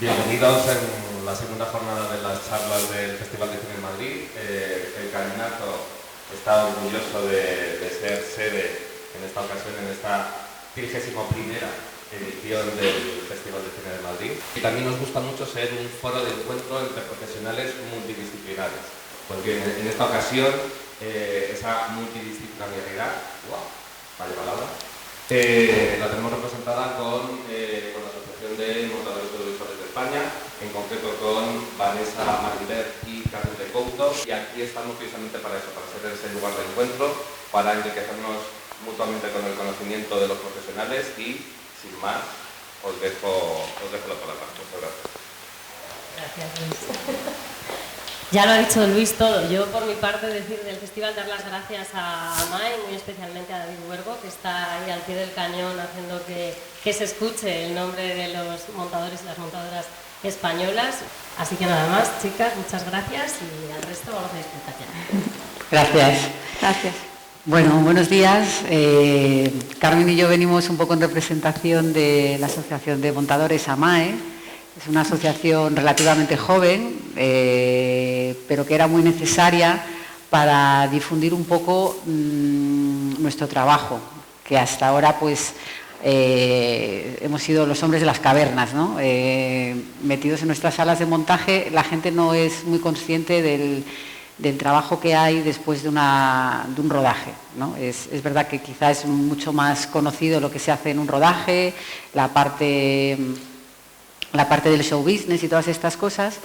Bienvenidos en la segunda jornada de las charlas del Festival de Cine en Madrid. El Cañonazo está orgulloso de ser sede en esta ocasión, en esta 31ª edición del Festival de Cine de Madrid. Y también nos gusta mucho ser un foro de encuentro entre profesionales multidisciplinares. Pues bien, en esta ocasión, esa multidisciplinaridad, vaya palabra, la tenemos representada con la Asociación de Montadores Audiovisuales de España, en concreto con Vanessa Marimbert y Carlos de Couto, y aquí estamos precisamente para eso, para ser ese lugar de encuentro, para enriquecernos mutuamente con el conocimiento de los profesionales y, sin más, os dejo la palabra. Muchas gracias. Gracias, Luis. Ya lo ha dicho Luis todo. Yo, por mi parte, decir del festival, dar las gracias a AMAE, muy especialmente a David Huergo, que está ahí al pie del cañón haciendo que se escuche el nombre de los montadores y las montadoras españolas. Así que nada más, chicas, muchas gracias y al resto vamos a disfrutar ya. Gracias. Gracias. Bueno, buenos días. Carmen y yo venimos un poco en representación de la Asociación de Montadores AMAE. Es una asociación relativamente joven, pero que era muy necesaria para difundir un poco nuestro trabajo, que hasta ahora pues hemos sido los hombres de las cavernas, ¿no? Metidos en nuestras salas de montaje, la gente no es muy consciente del trabajo que hay después de un rodaje, ¿no? Es verdad que quizá es mucho más conocido lo que se hace en un rodaje, la parte del show business y todas estas cosas,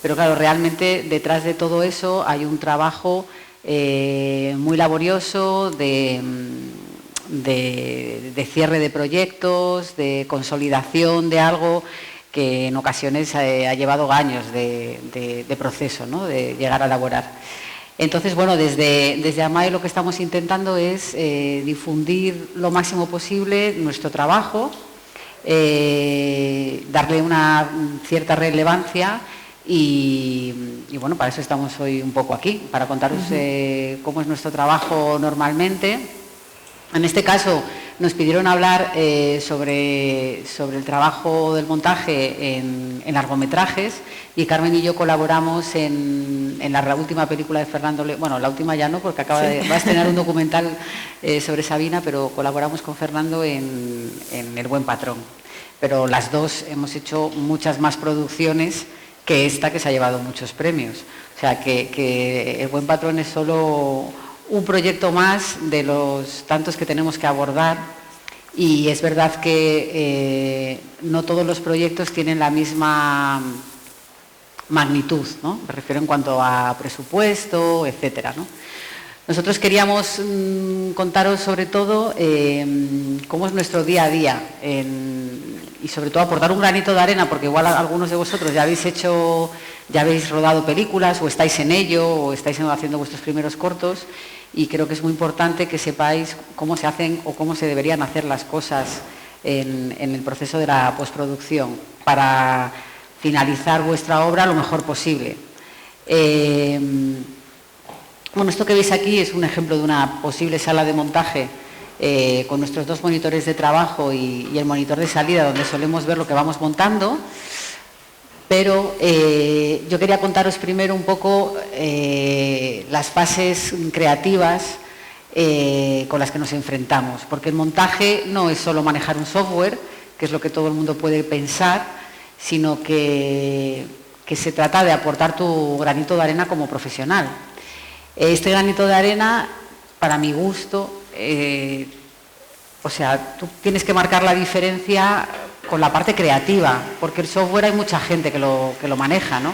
pero claro, realmente detrás de todo eso hay un trabajo muy laborioso de cierre de proyectos, de consolidación de algo que en ocasiones ha llevado años de proceso, ¿no? De llegar a elaborar. Entonces, bueno, desde AMAE lo que estamos intentando es difundir lo máximo posible nuestro trabajo, darle una cierta relevancia y bueno, para eso estamos hoy un poco aquí, para contaros cómo es nuestro trabajo normalmente. En este caso nos pidieron hablar sobre el trabajo del montaje en largometrajes y Carmen y yo colaboramos en la última película de Fernando León, bueno, la última ya no, porque va a estrenar un documental sobre Sabina, pero colaboramos con Fernando en El Buen Patrón. Pero las dos hemos hecho muchas más producciones que esta, que se ha llevado muchos premios. O sea, que El Buen Patrón es solo un proyecto más de los tantos que tenemos que abordar y es verdad que no todos los proyectos tienen la misma magnitud, ¿no? Me refiero en cuanto a presupuesto, etcétera, ¿no? Nosotros queríamos contaros sobre todo cómo es nuestro día a día y sobre todo aportar un granito de arena, porque igual algunos de vosotros ya habéis rodado películas o estáis en ello o estáis haciendo vuestros primeros cortos y creo que es muy importante que sepáis cómo se hacen o cómo se deberían hacer las cosas en el proceso de la postproducción para finalizar vuestra obra lo mejor posible. Bueno, esto que veis aquí es un ejemplo de una posible sala de montaje con nuestros dos monitores de trabajo y el monitor de salida donde solemos ver lo que vamos montando, pero yo quería contaros primero un poco las fases creativas con las que nos enfrentamos, porque el montaje no es solo manejar un software, que es lo que todo el mundo puede pensar, sino que se trata de aportar tu granito de arena como profesional. Este granito de arena, para mi gusto, o sea, tú tienes que marcar la diferencia con la parte creativa, porque el software hay mucha gente que lo maneja, ¿no?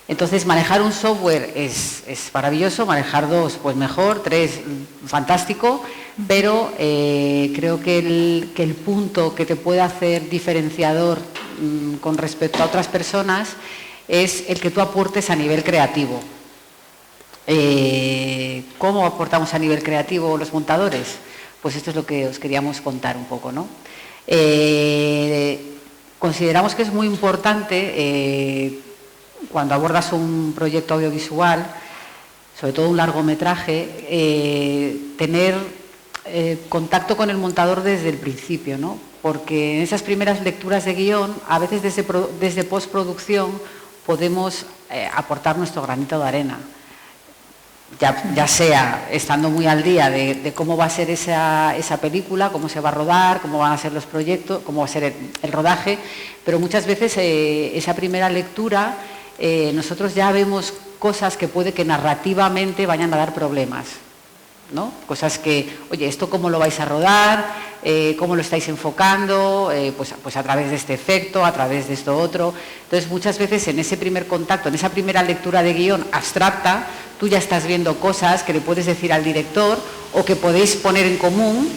Entonces, manejar un software es maravilloso, manejar dos, pues mejor, tres, fantástico, pero creo que el punto que te puede hacer diferenciador con respecto a otras personas es el que tú aportes a nivel creativo. ¿Cómo aportamos a nivel creativo los montadores? Pues esto es lo que os queríamos contar un poco, ¿no? Consideramos que es muy importante cuando abordas un proyecto audiovisual, sobre todo un largometraje, tener contacto con el montador desde el principio, ¿no? porque en esas primeras lecturas de guión, a veces desde postproducción podemos aportar nuestro granito de arena. Ya sea estando muy al día de cómo va a ser esa película, cómo se va a rodar, cómo van a ser los proyectos, cómo va a ser el rodaje, pero muchas veces esa primera lectura nosotros ya vemos cosas que puede que narrativamente vayan a dar problemas, ¿no? Cosas que, oye, ¿esto cómo lo vais a rodar? ¿Cómo lo estáis enfocando? Pues a través de este efecto, a través de esto otro. Entonces, muchas veces en ese primer contacto, en esa primera lectura de guión abstracta, tú ya estás viendo cosas que le puedes decir al director o que podéis poner en común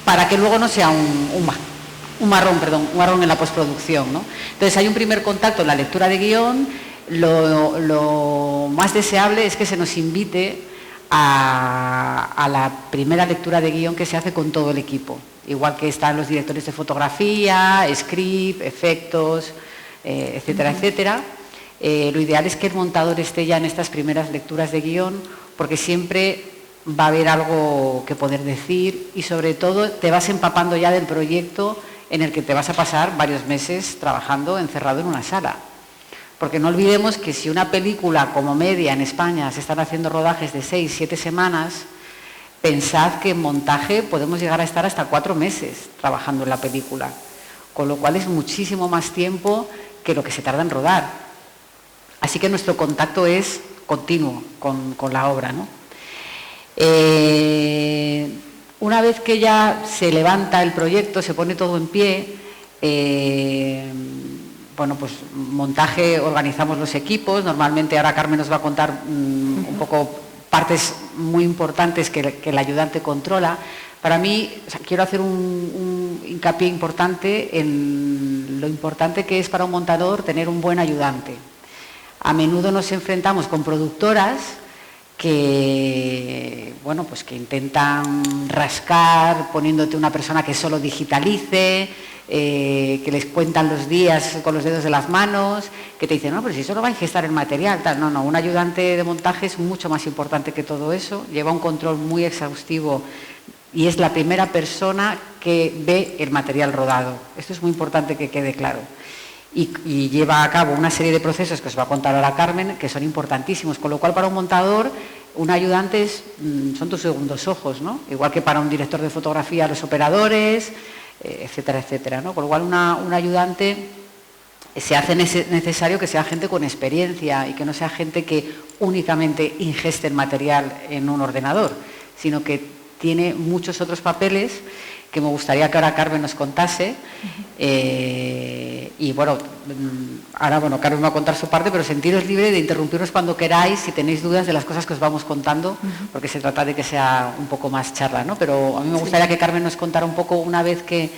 para que luego no sea un marrón en la postproducción, ¿no? Entonces, hay un primer contacto en la lectura de guión. Lo más deseable es que se nos invite a la primera lectura de guión que se hace con todo el equipo, igual que están los directores de fotografía, script, efectos, etcétera, etcétera. Lo ideal es que el montador esté ya en estas primeras lecturas de guión, porque siempre va a haber algo que poder decir y sobre todo te vas empapando ya del proyecto en el que te vas a pasar varios meses trabajando encerrado en una sala. Porque no olvidemos que si una película como media en España se están haciendo rodajes de 6, 7 semanas, pensad que en montaje podemos llegar a estar hasta 4 meses trabajando en la película, con lo cual es muchísimo más tiempo que lo que se tarda en rodar. Así que nuestro contacto es continuo con la obra, ¿no? Una vez que ya se levanta el proyecto, se pone todo en pie, bueno, pues montaje, organizamos los equipos. Normalmente ahora Carmen nos va a contar un poco partes muy importantes que el ayudante controla. Para mí, o sea, quiero hacer un hincapié importante en lo importante que es para un montador tener un buen ayudante. A menudo nos enfrentamos con productoras que, bueno, pues que intentan rascar poniéndote una persona que solo digitalice, que les cuentan los días con los dedos de las manos, que te dicen, no, pero si solo va a ingestar el material, tal. No, un ayudante de montaje es mucho más importante que todo eso, lleva un control muy exhaustivo y es la primera persona que ve el material rodado. Esto es muy importante que quede claro. Y lleva a cabo una serie de procesos que os va a contar ahora Carmen, que son importantísimos, con lo cual para un montador, un ayudante son tus segundos ojos, ¿no? Igual que para un director de fotografía, los operadores, etcétera, etcétera, ¿no? Con lo cual un ayudante se hace necesario que sea gente con experiencia y que no sea gente que únicamente ingeste el material en un ordenador, sino que tiene muchos otros papeles que me gustaría que ahora Carmen nos contase. Y bueno, ahora Carmen va a contar su parte, pero sentiros libre de interrumpirnos cuando queráis, si tenéis dudas de las cosas que os vamos contando, porque se trata de que sea un poco más charla, ¿no? Pero a mí me gustaría que Carmen nos contara un poco, una vez que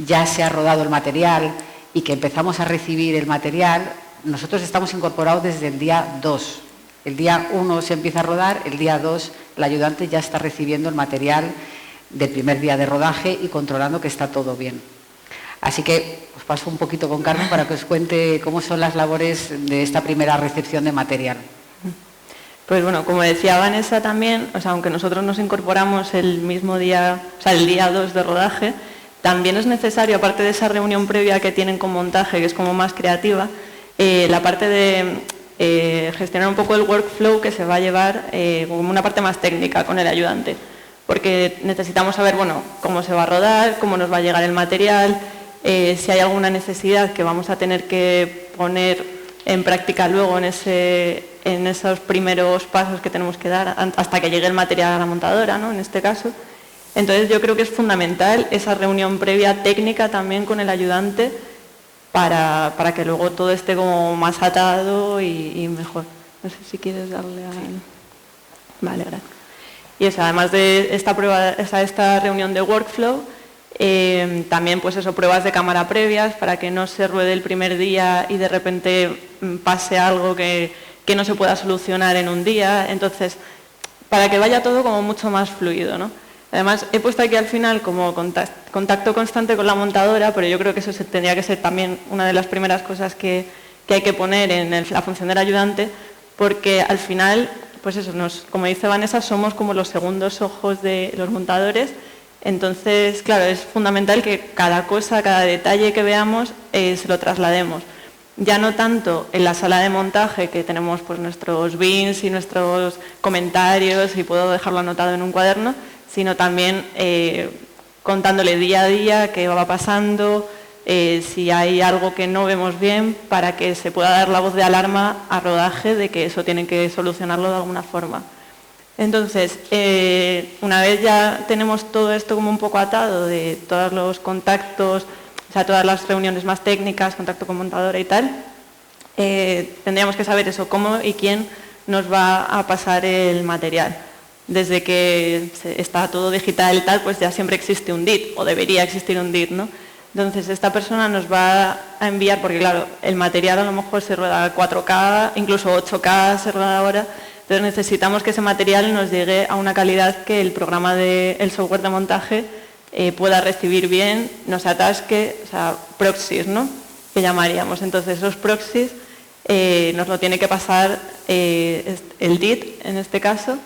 ya se ha rodado el material y que empezamos a recibir el material, nosotros estamos incorporados desde el día 2. El día 1 se empieza a rodar, el día 2 el ayudante ya está recibiendo el material del primer día de rodaje y controlando que está todo bien. Así que os paso un poquito con Carmen para que os cuente cómo son las labores de esta primera recepción de material. Pues bueno, como decía Vanessa también, o sea, aunque nosotros nos incorporamos el mismo día, o sea, el día 2 de rodaje, también es necesario, aparte de esa reunión previa que tienen con montaje, que es como más creativa, la parte de gestionar un poco el workflow que se va a llevar como una parte más técnica con el ayudante. Porque necesitamos saber, bueno, cómo se va a rodar, cómo nos va a llegar el material, si hay alguna necesidad que vamos a tener que poner en práctica luego en esos primeros pasos que tenemos que dar hasta que llegue el material a la montadora, ¿no? En este caso. Entonces yo creo que es fundamental esa reunión previa técnica también con el ayudante para que luego todo esté como más atado y mejor. No sé si quieres darle a... Sí. Vale, gracias. Y eso, además de esta reunión de workflow, también pues eso, pruebas de cámara previas para que no se ruede el primer día y de repente pase algo que no se pueda solucionar en un día. Entonces, para que vaya todo como mucho más fluido, ¿no? Además, he puesto aquí al final como contacto constante con la montadora, pero yo creo que eso tendría que ser también una de las primeras cosas que hay que poner en la función del ayudante, porque al final... Pues eso, como dice Vanessa, somos como los segundos ojos de los montadores, Entonces, claro, es fundamental que cada cosa, cada detalle que veamos, se lo traslademos. Ya no tanto en la sala de montaje, que tenemos pues nuestros bins y nuestros comentarios y puedo dejarlo anotado en un cuaderno, sino también contándole día a día qué va pasando, si hay algo que no vemos bien, para que se pueda dar la voz de alarma a rodaje de que eso tienen que solucionarlo de alguna forma. Entonces, una vez ya tenemos todo esto como un poco atado de todos los contactos, o sea, todas las reuniones más técnicas, contacto con montadora y tal, tendríamos que saber eso, cómo y quién nos va a pasar el material. Desde que está todo digital y tal, pues ya siempre existe un DIT, o debería existir un DIT, ¿no? Entonces, esta persona nos va a enviar, porque claro, el material a lo mejor se rueda a 4K, incluso 8K se rueda ahora. Entonces necesitamos que ese material nos llegue a una calidad que el programa el software de montaje pueda recibir bien, no se atasque, o sea, proxies, ¿no? Que llamaríamos. Entonces esos proxies nos lo tiene que pasar el DIT, en este caso,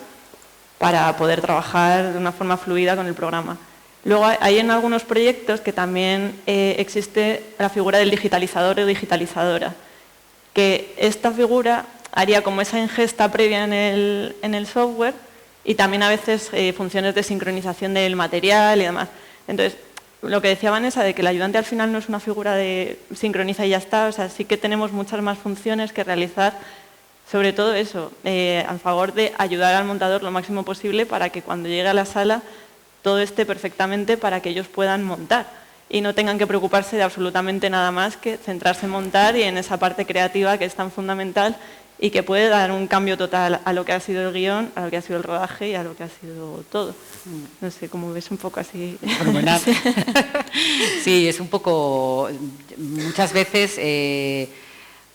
para poder trabajar de una forma fluida con el programa. Luego hay en algunos proyectos que también existe la figura del digitalizador o digitalizadora, que esta figura haría como esa ingesta previa en el software y también a veces funciones de sincronización del material y demás. Entonces, lo que decía Vanessa, de que el ayudante al final no es una figura de sincroniza y ya está, o sea, sí que tenemos muchas más funciones que realizar, sobre todo eso, a favor de ayudar al montador lo máximo posible para que cuando llegue a la sala todo esté perfectamente para que ellos puedan montar y no tengan que preocuparse de absolutamente nada más que centrarse en montar y en esa parte creativa que es tan fundamental y que puede dar un cambio total a lo que ha sido el guión, a lo que ha sido el rodaje y a lo que ha sido todo. No sé, como ves un poco así. Fenomenal. Sí, es un poco, muchas veces,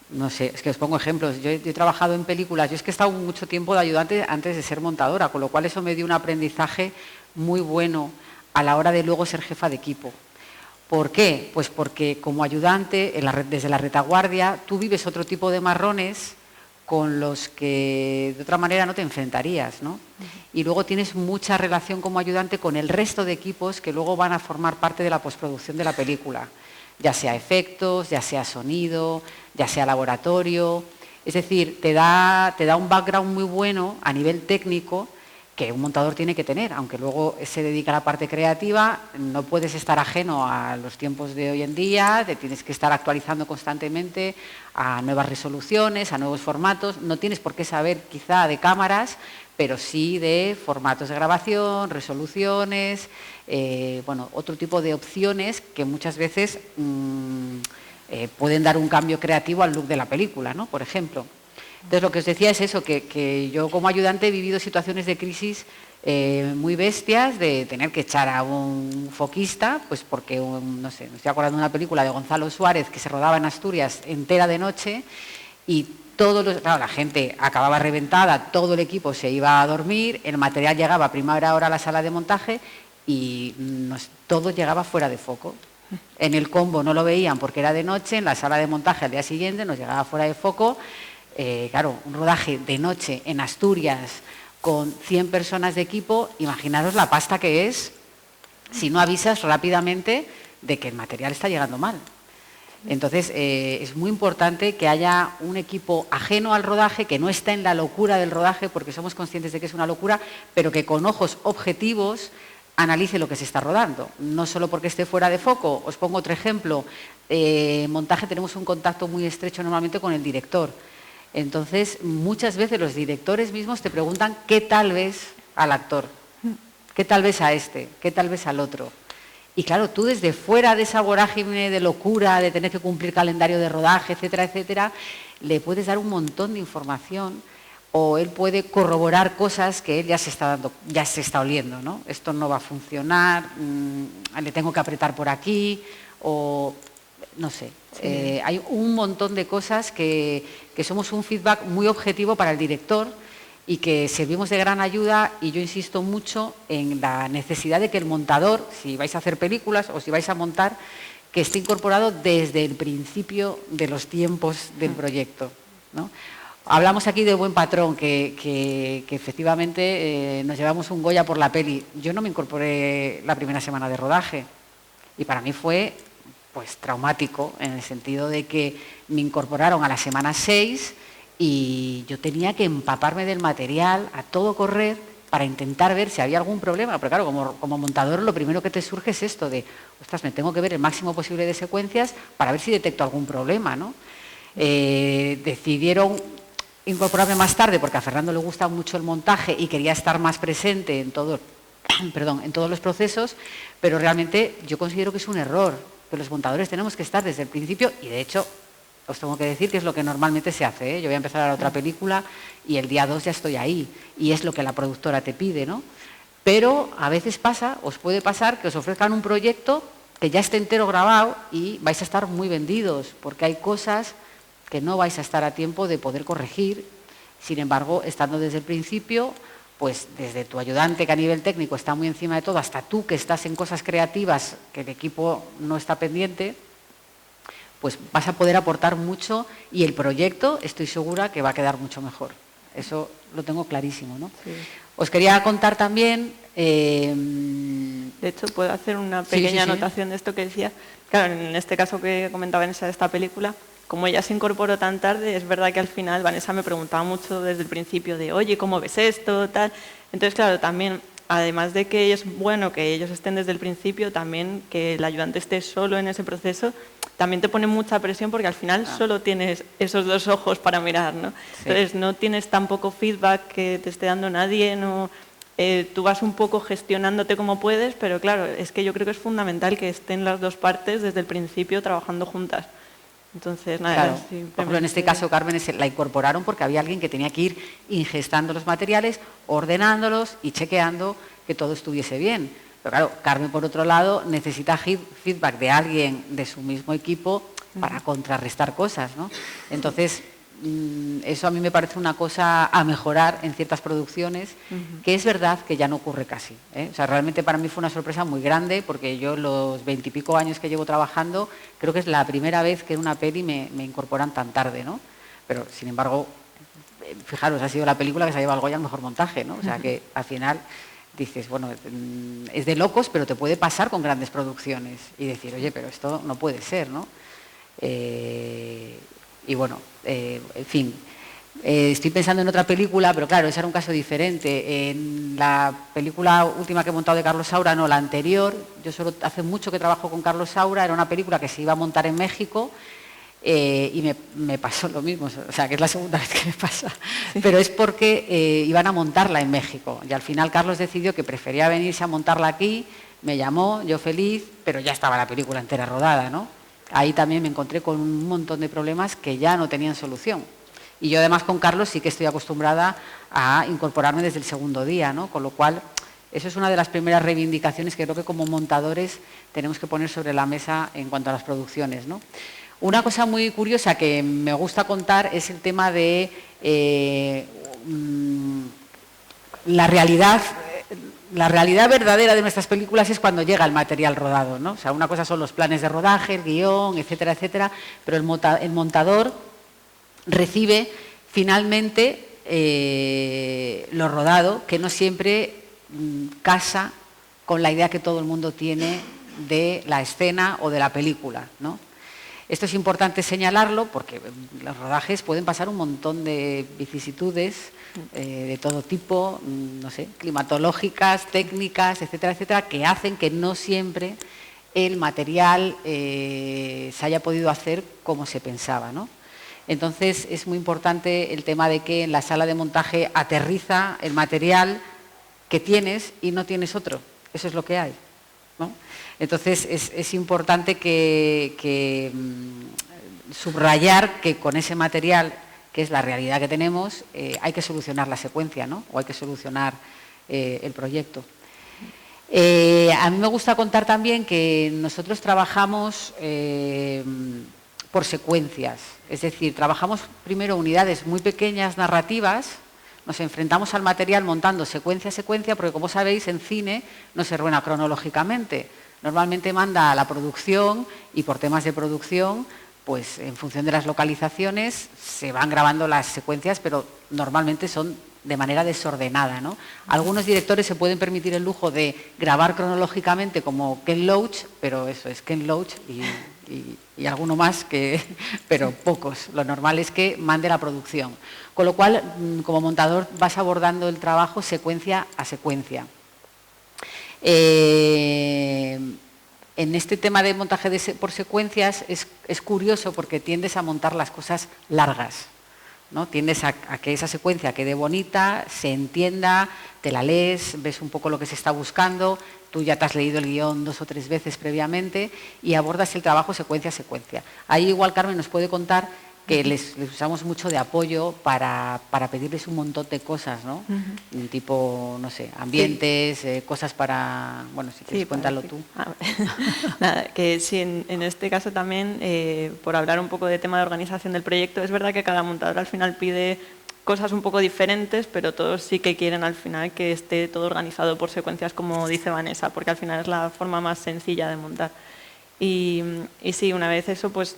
no sé, es que os pongo ejemplos. Yo he trabajado en películas, yo es que he estado mucho tiempo de ayudante antes de ser montadora, con lo cual eso me dio un aprendizaje muy bueno a la hora de luego ser jefa de equipo. ¿Por qué? Pues porque como ayudante, desde la retaguardia, tú vives otro tipo de marrones con los que de otra manera no te enfrentarías, ¿no? Y luego tienes mucha relación como ayudante con el resto de equipos que luego van a formar parte de la postproducción de la película, ya sea efectos, ya sea sonido, ya sea laboratorio. Es decir, te da un background muy bueno a nivel técnico que un montador tiene que tener, aunque luego se dedica a la parte creativa, no puedes estar ajeno a los tiempos de hoy en día, te tienes que estar actualizando constantemente a nuevas resoluciones, a nuevos formatos, no tienes por qué saber quizá de cámaras, pero sí de formatos de grabación, resoluciones, bueno, otro tipo de opciones que muchas veces pueden dar un cambio creativo al look de la película, ¿no? Por ejemplo. Entonces, lo que os decía es eso, que yo como ayudante he vivido situaciones de crisis muy bestias, de tener que echar a un foquista, pues porque, no sé, me estoy acordando de una película de Gonzalo Suárez que se rodaba en Asturias entera de noche y claro, la gente acababa reventada, todo el equipo se iba a dormir, el material llegaba a primera hora a la sala de montaje y todo llegaba fuera de foco. En el combo no lo veían porque era de noche, en la sala de montaje al día siguiente nos llegaba fuera de foco. Claro, un rodaje de noche en Asturias con 100 personas de equipo, imaginaros la pasta que es si no avisas rápidamente de que el material está llegando mal. Entonces, es muy importante que haya un equipo ajeno al rodaje, que no está en la locura del rodaje, porque somos conscientes de que es una locura, pero que con ojos objetivos analice lo que se está rodando, no solo porque esté fuera de foco. Os pongo otro ejemplo. En montaje tenemos un contacto muy estrecho normalmente con el director. Entonces, muchas veces los directores mismos te preguntan qué tal ves al actor, qué tal ves a este, qué tal ves al otro. Y claro, tú desde fuera de esa vorágine de locura, de tener que cumplir calendario de rodaje, etcétera, etcétera, le puedes dar un montón de información o él puede corroborar cosas que él ya se está oliendo, ¿no? Esto no va a funcionar, le tengo que apretar por aquí o no sé. Sí. Hay un montón de cosas que somos un feedback muy objetivo para el director y que servimos de gran ayuda, y yo insisto mucho en la necesidad de que el montador, si vais a hacer películas o si vais a montar, que esté incorporado desde el principio de los tiempos del proyecto, ¿no? Hablamos aquí del buen patrón, que efectivamente nos llevamos un Goya por la peli. Yo no me incorporé la primera semana de rodaje y para mí fue pues traumático, en el sentido de que me incorporaron a la semana 6 y yo tenía que empaparme del material a todo correr para intentar ver si había algún problema. Pero claro, como montador lo primero que te surge es esto de, ostras, me tengo que ver el máximo posible de secuencias para ver si detecto algún problema, ¿no? Decidieron incorporarme más tarde porque a Fernando le gusta mucho el montaje y quería estar más presente en todo, en todos los procesos, pero realmente yo considero que es un error, que los montadores tenemos que estar desde el principio y de hecho os tengo que decir que es lo que normalmente se hace, ¿eh? Yo voy a empezar a la otra película y el día 2 ya estoy ahí y es lo que la productora te pide, ¿no? Pero a veces pasa, os puede pasar que os ofrezcan un proyecto que ya esté entero grabado y vais a estar muy vendidos porque hay cosas que no vais a estar a tiempo de poder corregir. Sin embargo, estando desde el principio, pues desde tu ayudante que a nivel técnico está muy encima de todo, hasta tú que estás en cosas creativas que el equipo no está pendiente, pues vas a poder aportar mucho y el proyecto estoy segura que va a quedar mucho mejor. Eso lo tengo clarísimo, ¿no? Sí. Os quería contar también... De hecho, puedo hacer una pequeña anotación de esto que decía. Claro, en este caso que comentaba Vanessa de esta película, como ella se incorporó tan tarde, es verdad que al final Vanessa me preguntaba mucho desde el principio de, oye, ¿cómo ves esto? Tal. Entonces, claro, también, además de que es bueno que ellos estén desde el principio, también que el ayudante esté solo en ese proceso, también te pone mucha presión porque al final solo tienes esos dos ojos para mirar, ¿no? Sí. Entonces, no tienes tampoco feedback que te esté dando nadie, no... tú vas un poco gestionándote como puedes, pero claro, es que yo creo que es fundamental que estén las dos partes desde el principio trabajando juntas. Entonces, nada, claro. Por ejemplo, en este caso, Carmen la incorporaron porque había alguien que tenía que ir ingestando los materiales, ordenándolos y chequeando que todo estuviese bien. Pero claro, Carmen, por otro lado, necesita feedback de alguien de su mismo equipo para contrarrestar cosas, ¿no? Entonces, eso a mí me parece una cosa a mejorar en ciertas producciones, que es verdad que ya no ocurre casi, ¿eh? O sea, realmente para mí fue una sorpresa muy grande porque yo los 20 y pico años que llevo trabajando, creo que es la primera vez que en una peli me incorporan tan tarde, ¿no? Pero, sin embargo, fijaros, ha sido la película que se ha llevado el Goya al mejor montaje, ¿no? O sea, que al final dices, bueno, es de locos, pero te puede pasar con grandes producciones y decir, oye, pero esto no puede ser, ¿no? Y bueno, en fin, estoy pensando en otra película, pero claro, ese era un caso diferente. En la película última que he montado de Carlos Saura, no, la anterior, yo solo hace mucho que trabajo con Carlos Saura, era una película que se iba a montar en México y me pasó lo mismo, o sea, que es la segunda vez que me pasa, pero es porque iban a montarla en México y al final Carlos decidió que prefería venirse a montarla aquí, me llamó, yo feliz, pero ya estaba la película entera rodada, ¿no? Ahí también me encontré con un montón de problemas que ya no tenían solución. Y yo además con Carlos sí que estoy acostumbrada a incorporarme desde el segundo día, ¿no? Con lo cual, eso es una de las primeras reivindicaciones que creo que como montadores tenemos que poner sobre la mesa en cuanto a las producciones, ¿no? Una cosa muy curiosa que me gusta contar es el tema de la realidad verdadera de nuestras películas es cuando llega el material rodado, ¿no? O sea, una cosa son los planes de rodaje, el guión, etcétera, etcétera, pero el montador recibe finalmente lo rodado, que no siempre casa con la idea que todo el mundo tiene de la escena o de la película, ¿no? Esto es importante señalarlo porque los rodajes pueden pasar un montón de vicisitudes de todo tipo, no sé, climatológicas, técnicas, etcétera, etcétera, que hacen que no siempre el material se haya podido hacer como se pensaba, ¿no? Entonces es muy importante el tema de que en la sala de montaje aterriza el material que tienes y no tienes otro. Eso es lo que hay, ¿no? Entonces es importante que subrayar que con ese material, que es la realidad que tenemos, hay que solucionar la secuencia, ¿no? O hay que solucionar el proyecto. A mí me gusta contar también que nosotros trabajamos por secuencias, es decir, trabajamos primero unidades muy pequeñas narrativas, nos enfrentamos al material montando secuencia a secuencia, porque como sabéis en cine no se rueda cronológicamente, normalmente manda a la producción y por temas de producción pues en función de las localizaciones se van grabando las secuencias, pero normalmente son de manera desordenada, ¿no? Algunos directores se pueden permitir el lujo de grabar cronológicamente como Ken Loach, pero eso es Ken Loach y alguno más, pero pocos. Lo normal es que mande la producción. Con lo cual, como montador, vas abordando el trabajo secuencia a secuencia. En este tema de montaje por secuencias es curioso porque tiendes a montar las cosas largas, ¿no? Tiendes a que esa secuencia quede bonita, se entienda, te la lees, ves un poco lo que se está buscando, tú ya te has leído el guión 2 o 3 veces previamente y abordas el trabajo secuencia a secuencia. Ahí igual Carmen nos puede contar que les usamos mucho de apoyo para pedirles un montón de cosas, ¿no? Tipo, no sé, ambientes, sí. Cosas para... Bueno, si quieres, sí, cuéntalo tú. Nada, que sí, en este caso también, por hablar un poco de tema de organización del proyecto, es verdad que cada montador al final pide cosas un poco diferentes, pero todos sí que quieren al final que esté todo organizado por secuencias, como dice Vanessa, porque al final es la forma más sencilla de montar. Y sí, una vez eso, pues...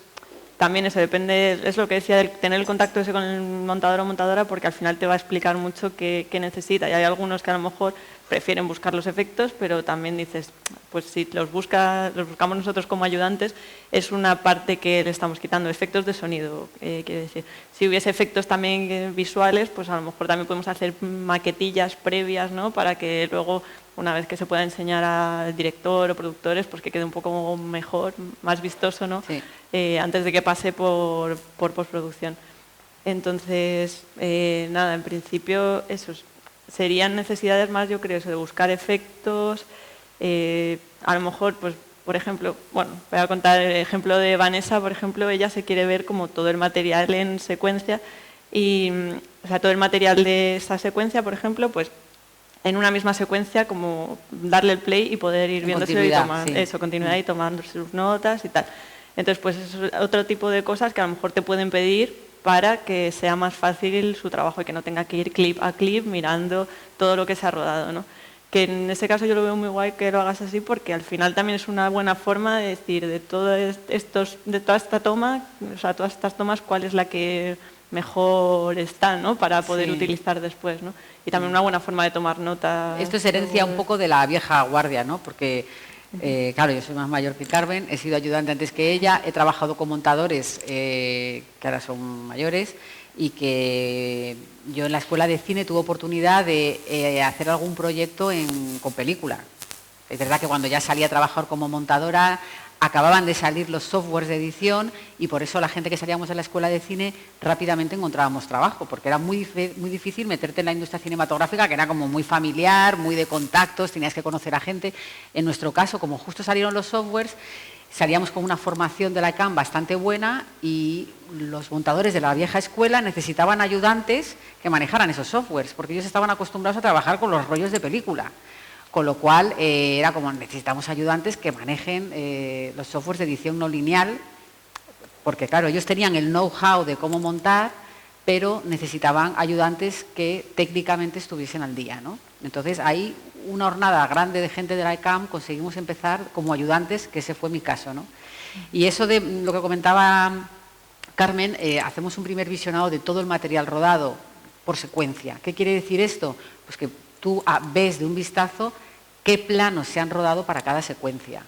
También eso depende, es lo que decía, de tener el contacto ese con el montador o montadora, porque al final te va a explicar mucho qué necesita. Y hay algunos que a lo mejor prefieren buscar los efectos, pero también dices, pues si los buscamos nosotros como ayudantes, es una parte que le estamos quitando, efectos de sonido, quiere decir. Si hubiese efectos también visuales, pues a lo mejor también podemos hacer maquetillas previas, ¿no? Para que luego, una vez que se pueda enseñar al director o productores, pues que quede un poco mejor, más vistoso, ¿no? Sí. Antes de que pase por postproducción. Entonces, nada, en principio esos serían necesidades más, yo creo, de buscar efectos, a lo mejor, pues, por ejemplo, bueno, voy a contar el ejemplo de Vanessa, por ejemplo, ella se quiere ver como todo el material en secuencia y, o sea, todo el material de esa secuencia, por ejemplo, pues, en una misma secuencia, como darle el play y poder ir viéndoselo y tomar eso, continuidad y tomando sus notas y tal. Entonces, pues eso es otro tipo de cosas que a lo mejor te pueden pedir para que sea más fácil su trabajo y que no tenga que ir clip a clip mirando todo lo que se ha rodado, ¿no? Que en ese caso yo lo veo muy guay que lo hagas así porque al final también es una buena forma de decir de toda esta toma, o sea, todas estas tomas, cuál es la que mejor está, ¿no? Para poder utilizar después, ¿no? Y también una buena forma de tomar nota. Esto es herencia un poco de la vieja guardia, ¿no? Porque claro, yo soy más mayor que Carmen, he sido ayudante antes que ella, he trabajado con montadores que ahora son mayores y que yo en la escuela de cine tuve oportunidad de hacer algún proyecto con película. Es verdad que cuando ya salí a trabajar como montadora acababan de salir los softwares de edición y por eso la gente que salíamos de la escuela de cine rápidamente encontrábamos trabajo, porque era muy difícil meterte en la industria cinematográfica, que era como muy familiar, muy de contactos, tenías que conocer a gente. En nuestro caso, como justo salieron los softwares, salíamos con una formación de la ICAM bastante buena y los montadores de la vieja escuela necesitaban ayudantes que manejaran esos softwares, porque ellos estaban acostumbrados a trabajar con los rollos de película. Con lo cual, era como necesitamos ayudantes que manejen los softwares de edición no lineal, porque claro, ellos tenían el know-how de cómo montar, pero necesitaban ayudantes que técnicamente estuviesen al día, ¿no? Entonces, ahí una hornada grande de gente de la ICAM conseguimos empezar como ayudantes, que ese fue mi caso, ¿no? Y eso de lo que comentaba Carmen, hacemos un primer visionado de todo el material rodado por secuencia. ¿Qué quiere decir esto? Pues que tú ves de un vistazo qué planos se han rodado para cada secuencia.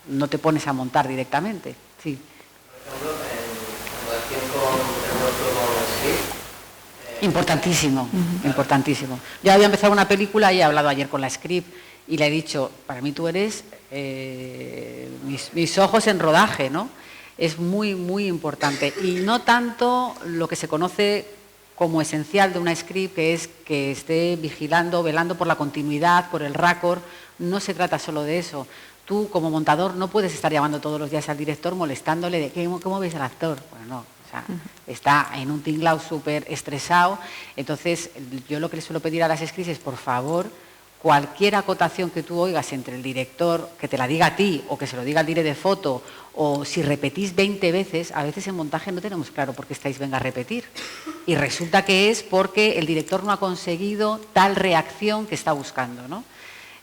No te pones a montar directamente. Sí. Por ejemplo, en relación con el vuestro con script. Importantísimo, importantísimo. Yo había empezado una película y he hablado ayer con la script y le he dicho, para mí tú eres mis ojos en rodaje, ¿no? Es muy, muy importante. Y no tanto lo que se conoce como esencial de una script, que es que esté vigilando, velando por la continuidad, por el raccord. No se trata solo de eso. Tú, como montador, no puedes estar llamando todos los días al director molestándole de ¿cómo ves al actor? Bueno, no, o sea, está en un tinglao súper estresado. Entonces, yo lo que le suelo pedir a las scripts es, por favor, cualquier acotación que tú oigas entre el director, que te la diga a ti o que se lo diga al director de foto, o si repetís 20 veces, a veces en montaje no tenemos claro por qué estáis venga a repetir. Y resulta que es porque el director no ha conseguido tal reacción que está buscando, ¿no?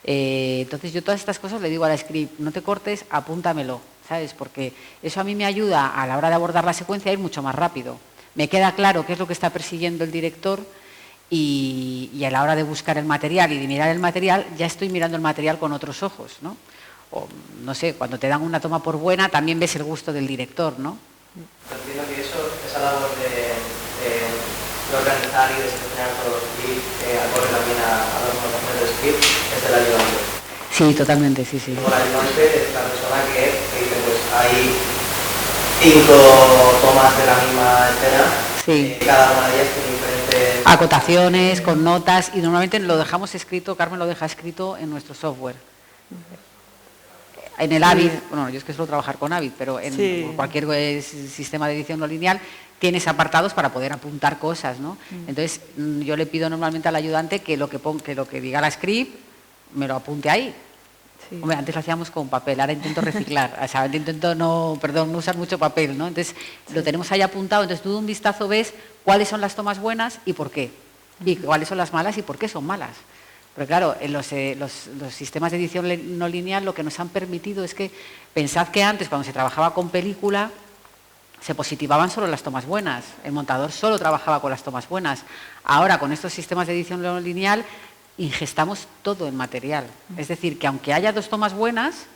Entonces yo todas estas cosas le digo a la script, no te cortes, apúntamelo. O ¿sabes? Porque eso a mí me ayuda a la hora de abordar la secuencia a ir mucho más rápido. Me queda claro qué es lo que está persiguiendo el director y a la hora de buscar el material y de mirar el material, ya estoy mirando el material con otros ojos, ¿no? O, no sé, cuando te dan una toma por buena, también ves el gusto del director, ¿no? Entiendo que esa labor de organizar y de seleccionar todos los clips, acorde también a las montajes del script, es del ayudante. Sí, totalmente, sí, sí. Como el ayudante es la persona que dice, pues hay 5 tomas de la misma escena, Sí. Cada una de ellas tiene diferentes Acotaciones, con notas, y normalmente lo dejamos escrito, Carmen lo deja escrito en nuestro software. En el Avid, bueno, yo es que suelo trabajar con Avid, pero en cualquier sistema de edición no lineal tienes apartados para poder apuntar cosas, ¿no? Entonces, yo le pido normalmente al ayudante que lo que diga la script me lo apunte ahí. Sí. Hombre, antes lo hacíamos con papel, ahora intento reciclar, o sea, intento no usar mucho papel, ¿no? Entonces, lo tenemos ahí apuntado, entonces tú de un vistazo ves cuáles son las tomas buenas y por qué, y cuáles son las malas y por qué son malas. Pero claro, en los sistemas de edición no lineal lo que nos han permitido es que, pensad que antes, cuando se trabajaba con película, se positivaban solo las tomas buenas, el montador solo trabajaba con las tomas buenas. Ahora, con estos sistemas de edición no lineal, ingestamos todo el material. Es decir, que aunque haya 2 tomas buenas,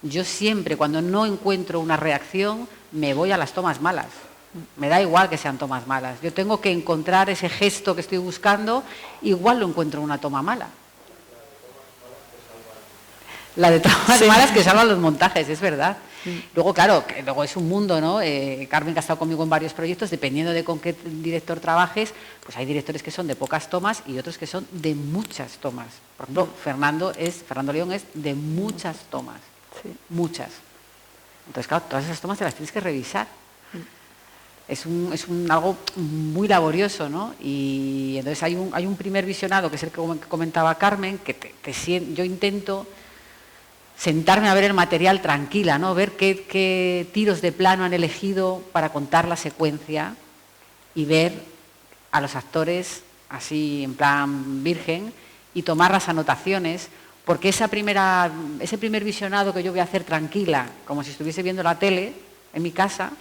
yo siempre, cuando no encuentro una reacción, me voy a las tomas malas. Me da igual que sean tomas malas. Yo tengo que encontrar ese gesto que estoy buscando, igual lo encuentro en una toma mala. La de tomas malas que salvan los montajes, es verdad. Luego, claro, luego es un mundo, ¿no? Carmen, que ha estado conmigo en varios proyectos, dependiendo de con qué director trabajes, pues hay directores que son de pocas tomas y otros que son de muchas tomas. Por ejemplo, Fernando León es de muchas tomas, muchas. Entonces, claro, todas esas tomas te las tienes que revisar. Es algo muy laborioso, ¿no? Y entonces hay un primer visionado, que es el que comentaba Carmen, que yo intento sentarme a ver el material tranquila, ¿no? Ver qué tiros de plano han elegido para contar la secuencia y ver a los actores así en plan virgen y tomar las anotaciones, porque ese primer visionado que yo voy a hacer tranquila, como si estuviese viendo la tele en mi casa,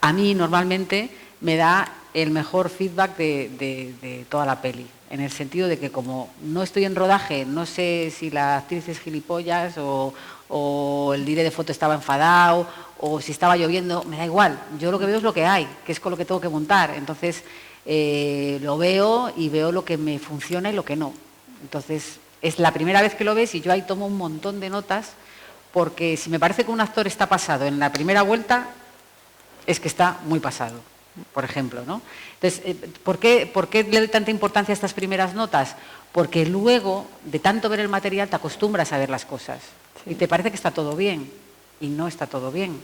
a mí normalmente me da el mejor feedback de toda la peli, en el sentido de que como no estoy en rodaje, no sé si la actriz es gilipollas o el director de foto estaba enfadado o si estaba lloviendo, me da igual. Yo lo que veo es lo que hay, que es con lo que tengo que montar. Entonces lo veo y veo lo que me funciona y lo que no. Entonces es la primera vez que lo ves y yo ahí tomo un montón de notas, porque si me parece que un actor está pasado en la primera vuelta, es que está muy pasado, por ejemplo, ¿no? Entonces, ¿por qué le doy tanta importancia a estas primeras notas? Porque luego, de tanto ver el material, te acostumbras a ver las cosas y te parece que está todo bien y no está todo bien.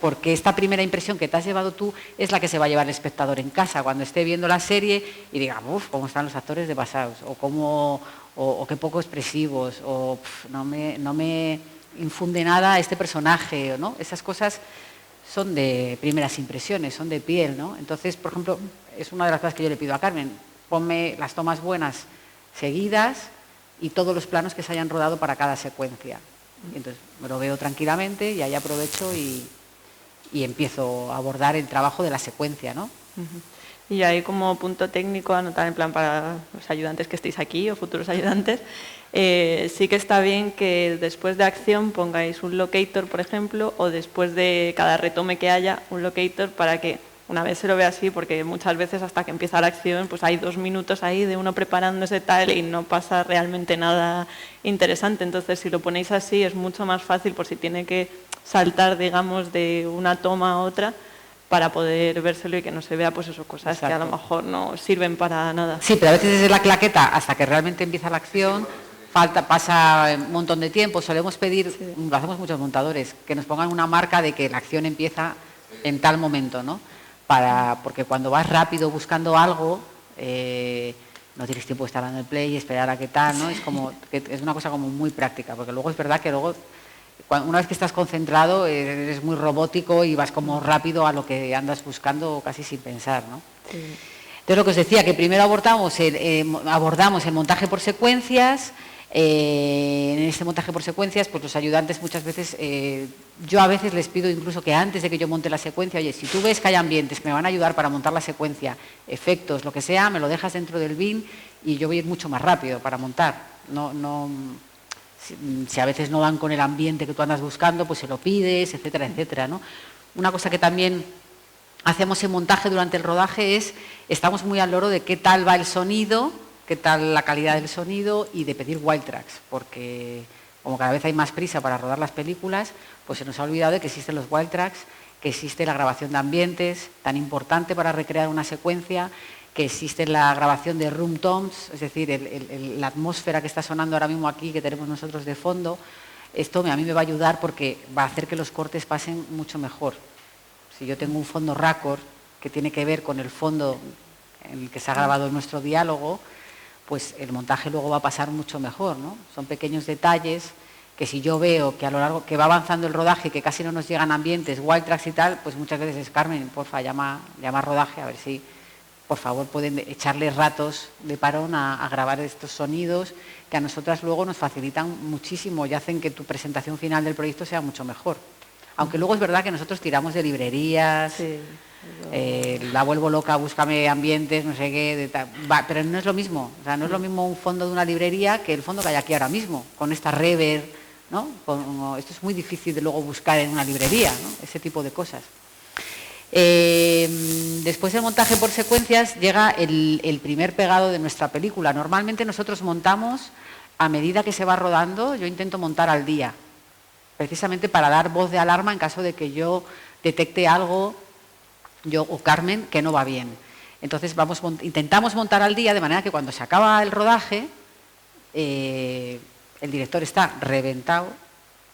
Porque esta primera impresión que te has llevado tú es la que se va a llevar el espectador en casa cuando esté viendo la serie y diga, uff, cómo están los actores de pasados, o qué poco expresivos, o no me infunde nada este personaje, ¿no? Esas cosas son de primeras impresiones, son de piel, ¿no? Entonces, por ejemplo, es una de las cosas que yo le pido a Carmen, ponme las tomas buenas seguidas y todos los planos que se hayan rodado para cada secuencia. Y entonces me lo veo tranquilamente y ahí aprovecho y empiezo a abordar el trabajo de la secuencia, ¿no? Y ahí como punto técnico, anotar en plan para los ayudantes que estéis aquí o futuros ayudantes, sí que está bien que después de acción pongáis un locator, por ejemplo, o después de cada retome que haya un locator para que una vez se lo vea así, porque muchas veces hasta que empieza la acción pues hay 2 minutos ahí de uno preparándose tal y no pasa realmente nada interesante. Entonces si lo ponéis así es mucho más fácil por si tiene que saltar, digamos, de una toma a otra, para poder vérselo y que no se vea pues eso, cosas que a lo mejor no sirven para nada. Sí, pero a veces desde la claqueta hasta que realmente empieza la acción pasa un montón de tiempo. Solemos pedir, lo hacemos muchos montadores, que nos pongan una marca de que la acción empieza en tal momento, ¿no? Porque cuando vas rápido buscando algo, no tienes tiempo de estar dando el play y esperar a qué tal, ¿no? Es una cosa como muy práctica, porque luego es verdad que una vez que estás concentrado, eres muy robótico y vas como rápido a lo que andas buscando casi sin pensar, ¿no? Sí. Entonces, lo que os decía, que primero abordamos el montaje por secuencias, En este montaje por secuencias, pues los ayudantes muchas veces, yo a veces les pido incluso que antes de que yo monte la secuencia, oye, si tú ves que hay ambientes que me van a ayudar para montar la secuencia, efectos, lo que sea, me lo dejas dentro del bin y yo voy a ir mucho más rápido para montar. Si a veces no dan con el ambiente que tú andas buscando, pues se lo pides, etcétera, etcétera, ¿no? Una cosa que también hacemos en montaje durante el rodaje es, estamos muy al loro de qué tal va el sonido, qué tal la calidad del sonido y de pedir wild tracks, porque como cada vez hay más prisa para rodar las películas, pues se nos ha olvidado de que existen los wild tracks, que existe la grabación de ambientes, tan importante para recrear una secuencia, que existe la grabación de room tones, es decir, la atmósfera que está sonando ahora mismo aquí, que tenemos nosotros de fondo. Esto a mí me va a ayudar porque va a hacer que los cortes pasen mucho mejor. Si yo tengo un fondo raccord que tiene que ver con el fondo en el que se ha grabado nuestro diálogo, pues el montaje luego va a pasar mucho mejor, ¿no? Son pequeños detalles que si yo veo que a lo largo que va avanzando el rodaje, que casi no nos llegan ambientes, wild tracks y tal, pues muchas veces es Carmen, porfa, llama a rodaje a ver si, por favor, pueden echarle ratos de parón a grabar estos sonidos que a nosotras luego nos facilitan muchísimo y hacen que tu presentación final del proyecto sea mucho mejor. Aunque luego es verdad que nosotros tiramos de librerías, sí. La vuelvo loca, búscame ambientes, no sé qué, pero no es lo mismo. O sea, no es lo mismo un fondo de una librería que el fondo que hay aquí ahora mismo, con esta reverb, ¿no? Esto es muy difícil de luego buscar en una librería, ¿no? Ese tipo de cosas. Después del montaje por secuencias llega el primer pegado de nuestra película. Normalmente nosotros montamos a medida que se va rodando, yo intento montar al día, precisamente para dar voz de alarma en caso de que yo detecte algo, yo o Carmen, que no va bien. Entonces intentamos montar al día de manera que cuando se acaba el rodaje, el director está reventado.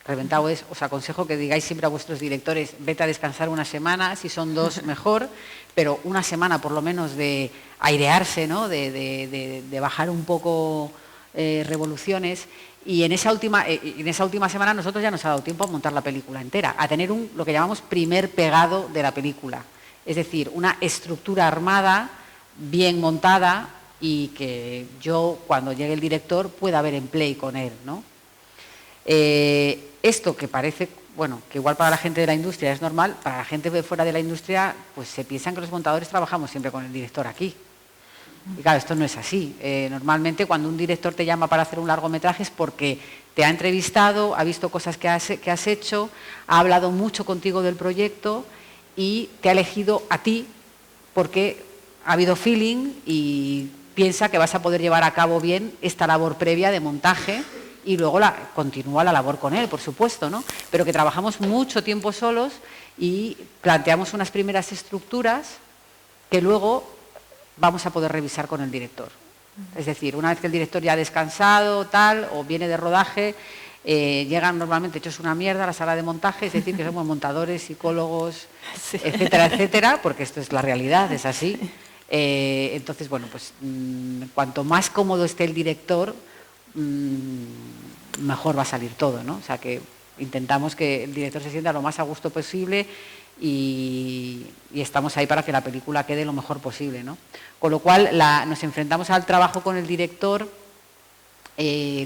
Reventado es, os aconsejo que digáis siempre a vuestros directores, vete a descansar una semana, si son 2 mejor, pero una semana por lo menos de airearse, ¿no? de bajar un poco revoluciones. Y en esa última semana nosotros ya nos ha dado tiempo a montar la película entera, a tener lo que llamamos primer pegado de la película. Es decir, una estructura armada, bien montada y que yo, cuando llegue el director, pueda ver en play con él, ¿no? Esto que parece, bueno, que igual para la gente de la industria es normal, para la gente de fuera de la industria, pues se piensan que los montadores trabajamos siempre con el director aquí. Y claro, esto no es así. Normalmente cuando un director te llama para hacer un largometraje es porque te ha entrevistado, ha visto cosas que has hecho, ha hablado mucho contigo del proyecto y te ha elegido a ti porque ha habido feeling y piensa que vas a poder llevar a cabo bien esta labor previa de montaje y luego continúa la labor con él, por supuesto, ¿no? Pero que trabajamos mucho tiempo solos y planteamos unas primeras estructuras que luego vamos a poder revisar con el director. Es decir, una vez que el director ya ha descansado, tal, o viene de rodaje, llegan normalmente hechos una mierda a la sala de montaje, es decir, que somos montadores, psicólogos, sí, etcétera, etcétera, porque esto es la realidad, es así. Entonces, bueno, pues cuanto más cómodo esté el director, mejor va a salir todo, ¿no? O sea, que intentamos que el director se sienta lo más a gusto posible y estamos ahí para que la película quede lo mejor posible, ¿no? Con lo cual nos enfrentamos al trabajo con el director,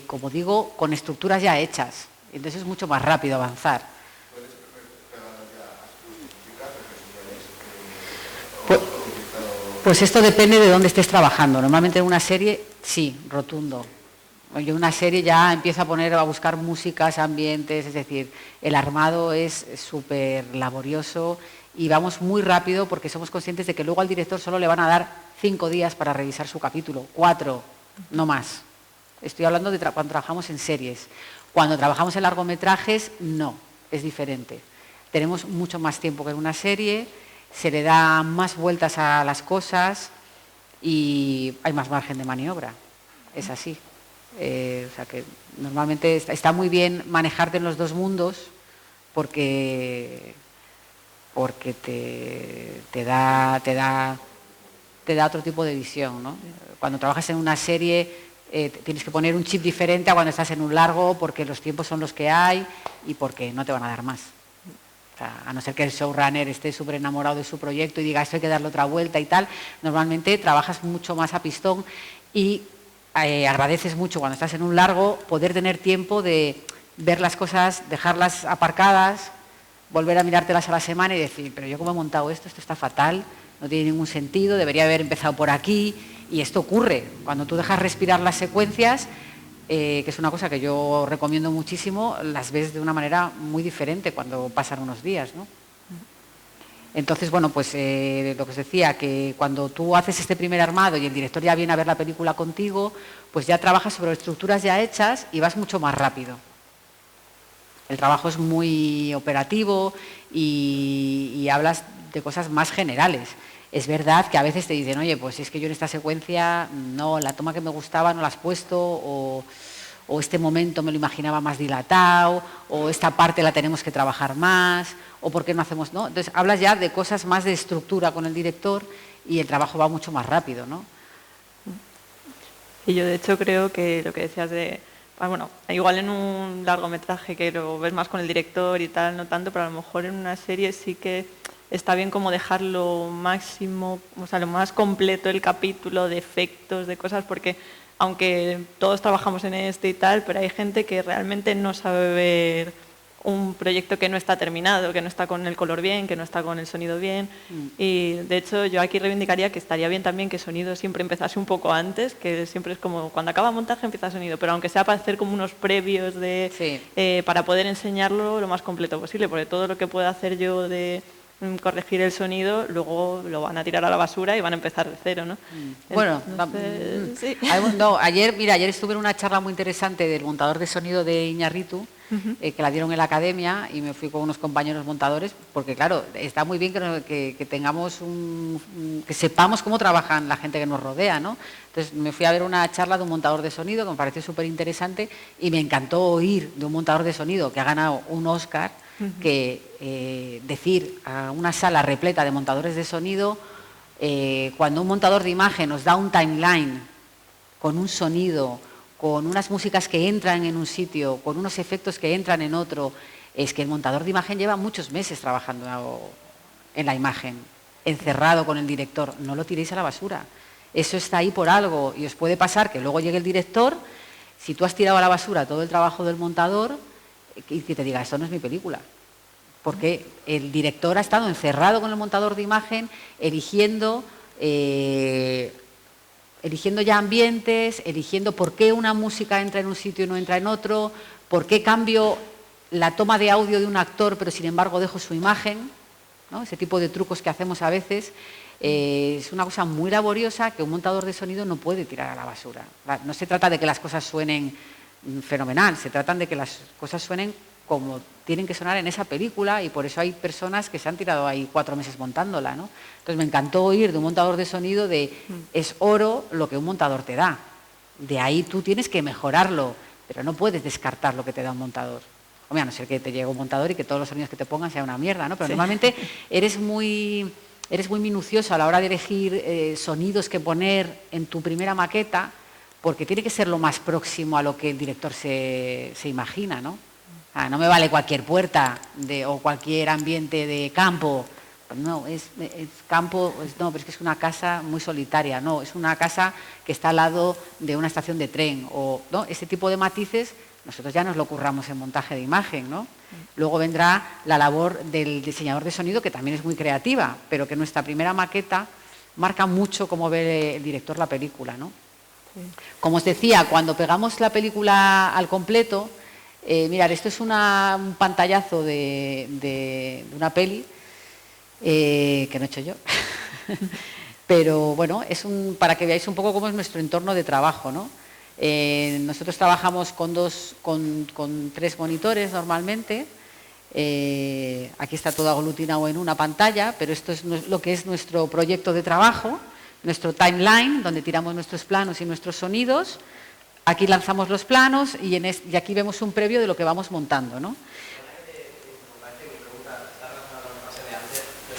como digo, con estructuras ya hechas. Entonces es mucho más rápido avanzar. Pues esto depende de dónde estés trabajando. Normalmente en una serie, sí, rotundo. Yo en una serie ya empiezo a buscar músicas, ambientes, es decir, el armado es súper laborioso y vamos muy rápido porque somos conscientes de que luego al director solo le van a dar 5 días para revisar su capítulo, 4, no más. Estoy hablando de cuando trabajamos en series. Cuando trabajamos en largometrajes, no, es diferente. Tenemos mucho más tiempo que en una serie, se le da más vueltas a las cosas y hay más margen de maniobra, es así. O sea que normalmente está muy bien manejarte en los dos mundos porque te da otro tipo de visión, ¿no? Cuando trabajas en una serie tienes que poner un chip diferente a cuando estás en un largo porque los tiempos son los que hay y porque no te van a dar más. O sea, a no ser que el showrunner esté súper enamorado de su proyecto y diga esto hay que darle otra vuelta y tal, normalmente trabajas mucho más a pistón y agradeces mucho cuando estás en un largo poder tener tiempo de ver las cosas, dejarlas aparcadas, volver a mirártelas a la semana y decir, pero yo cómo he montado esto está fatal, no tiene ningún sentido, debería haber empezado por aquí. Y esto ocurre cuando tú dejas respirar las secuencias, que es una cosa que yo recomiendo muchísimo, las ves de una manera muy diferente cuando pasan unos días, ¿no? Entonces, bueno, pues lo que os decía, que cuando tú haces este primer armado y el director ya viene a ver la película contigo, pues ya trabajas sobre estructuras ya hechas y vas mucho más rápido. El trabajo es muy operativo y hablas de cosas más generales. Es verdad que a veces te dicen, oye, pues es que yo en esta secuencia, no, la toma que me gustaba no la has puesto, o este momento me lo imaginaba más dilatado, o esta parte la tenemos que trabajar más, o por qué no hacemos, ¿no? Entonces hablas ya de cosas más de estructura con el director y el trabajo va mucho más rápido, ¿no? Y yo de hecho creo que lo que decías de, bueno, igual en un largometraje que lo ves más con el director y tal, no tanto, pero a lo mejor en una serie sí que está bien como dejar lo máximo, o sea, lo más completo el capítulo de efectos, de cosas, porque aunque todos trabajamos en este y tal, pero hay gente que realmente no sabe ver un proyecto que no está terminado, que no está con el color bien, que no está con el sonido bien. Y de hecho yo aquí reivindicaría que estaría bien también que sonido siempre empezase un poco antes, que siempre es como cuando acaba el montaje empieza sonido, pero aunque sea para hacer como unos previos de para poder enseñarlo lo más completo posible, porque todo lo que pueda hacer yo de corregir el sonido, luego lo van a tirar a la basura y van a empezar de cero, ¿no? Bueno, entonces, sí. No, ayer estuve en una charla muy interesante del montador de sonido de Iñárritu, que la dieron en la academia, y me fui con unos compañeros montadores, porque claro, está muy bien que tengamos que sepamos cómo trabajan la gente que nos rodea, ¿no? Entonces me fui a ver una charla de un montador de sonido que me pareció súper interesante y me encantó oír de un montador de sonido que ha ganado un Oscar, que decir a una sala repleta de montadores de sonido, cuando un montador de imagen nos da un timeline con un sonido, con unas músicas que entran en un sitio, con unos efectos que entran en otro, es que el montador de imagen lleva muchos meses trabajando en la imagen, encerrado con el director. No lo tiréis a la basura, eso está ahí por algo, y os puede pasar que luego llegue el director, si tú has tirado a la basura todo el trabajo del montador, y que te diga, esto no es mi película, porque el director ha estado encerrado con el montador de imagen, eligiendo ya ambientes, eligiendo por qué una música entra en un sitio y no entra en otro, por qué cambio la toma de audio de un actor, pero sin embargo dejo su imagen, ¿no? Ese tipo de trucos que hacemos a veces. Es una cosa muy laboriosa que un montador de sonido no puede tirar a la basura. No se trata de que las cosas suenen fenomenal, se tratan de que las cosas suenen como tienen que sonar en esa película, y por eso hay personas que se han tirado ahí 4 meses montándola, ¿no? Entonces me encantó oír de un montador de sonido es oro lo que un montador te da, de ahí tú tienes que mejorarlo, pero no puedes descartar lo que te da un montador. Hombre, a no ser que te llegue un montador y que todos los sonidos que te pongan sea una mierda, ¿no? Pero normalmente eres muy minucioso a la hora de elegir sonidos que poner en tu primera maqueta, porque tiene que ser lo más próximo a lo que el director se imagina, ¿no? No me vale cualquier puerta o cualquier ambiente de campo. No, es campo, no, pero es que es una casa muy solitaria, no, es una casa que está al lado de una estación de tren, ¿no? Ese tipo de matices nosotros ya nos lo curramos en montaje de imagen, ¿no? Luego vendrá la labor del diseñador de sonido, que también es muy creativa, pero que nuestra primera maqueta marca mucho cómo ve el director la película, ¿no? Como os decía, cuando pegamos la película al completo, mirad, esto es un pantallazo de una peli que no he hecho yo, pero bueno, para que veáis un poco cómo es nuestro entorno de trabajo, ¿no? Nosotros trabajamos con 3 monitores normalmente. Aquí está todo aglutinado en una pantalla, pero esto es lo que es nuestro proyecto de trabajo, nuestro timeline, donde tiramos nuestros planos y nuestros sonidos. Aquí lanzamos los planos y aquí vemos un previo de lo que vamos montando, ¿no?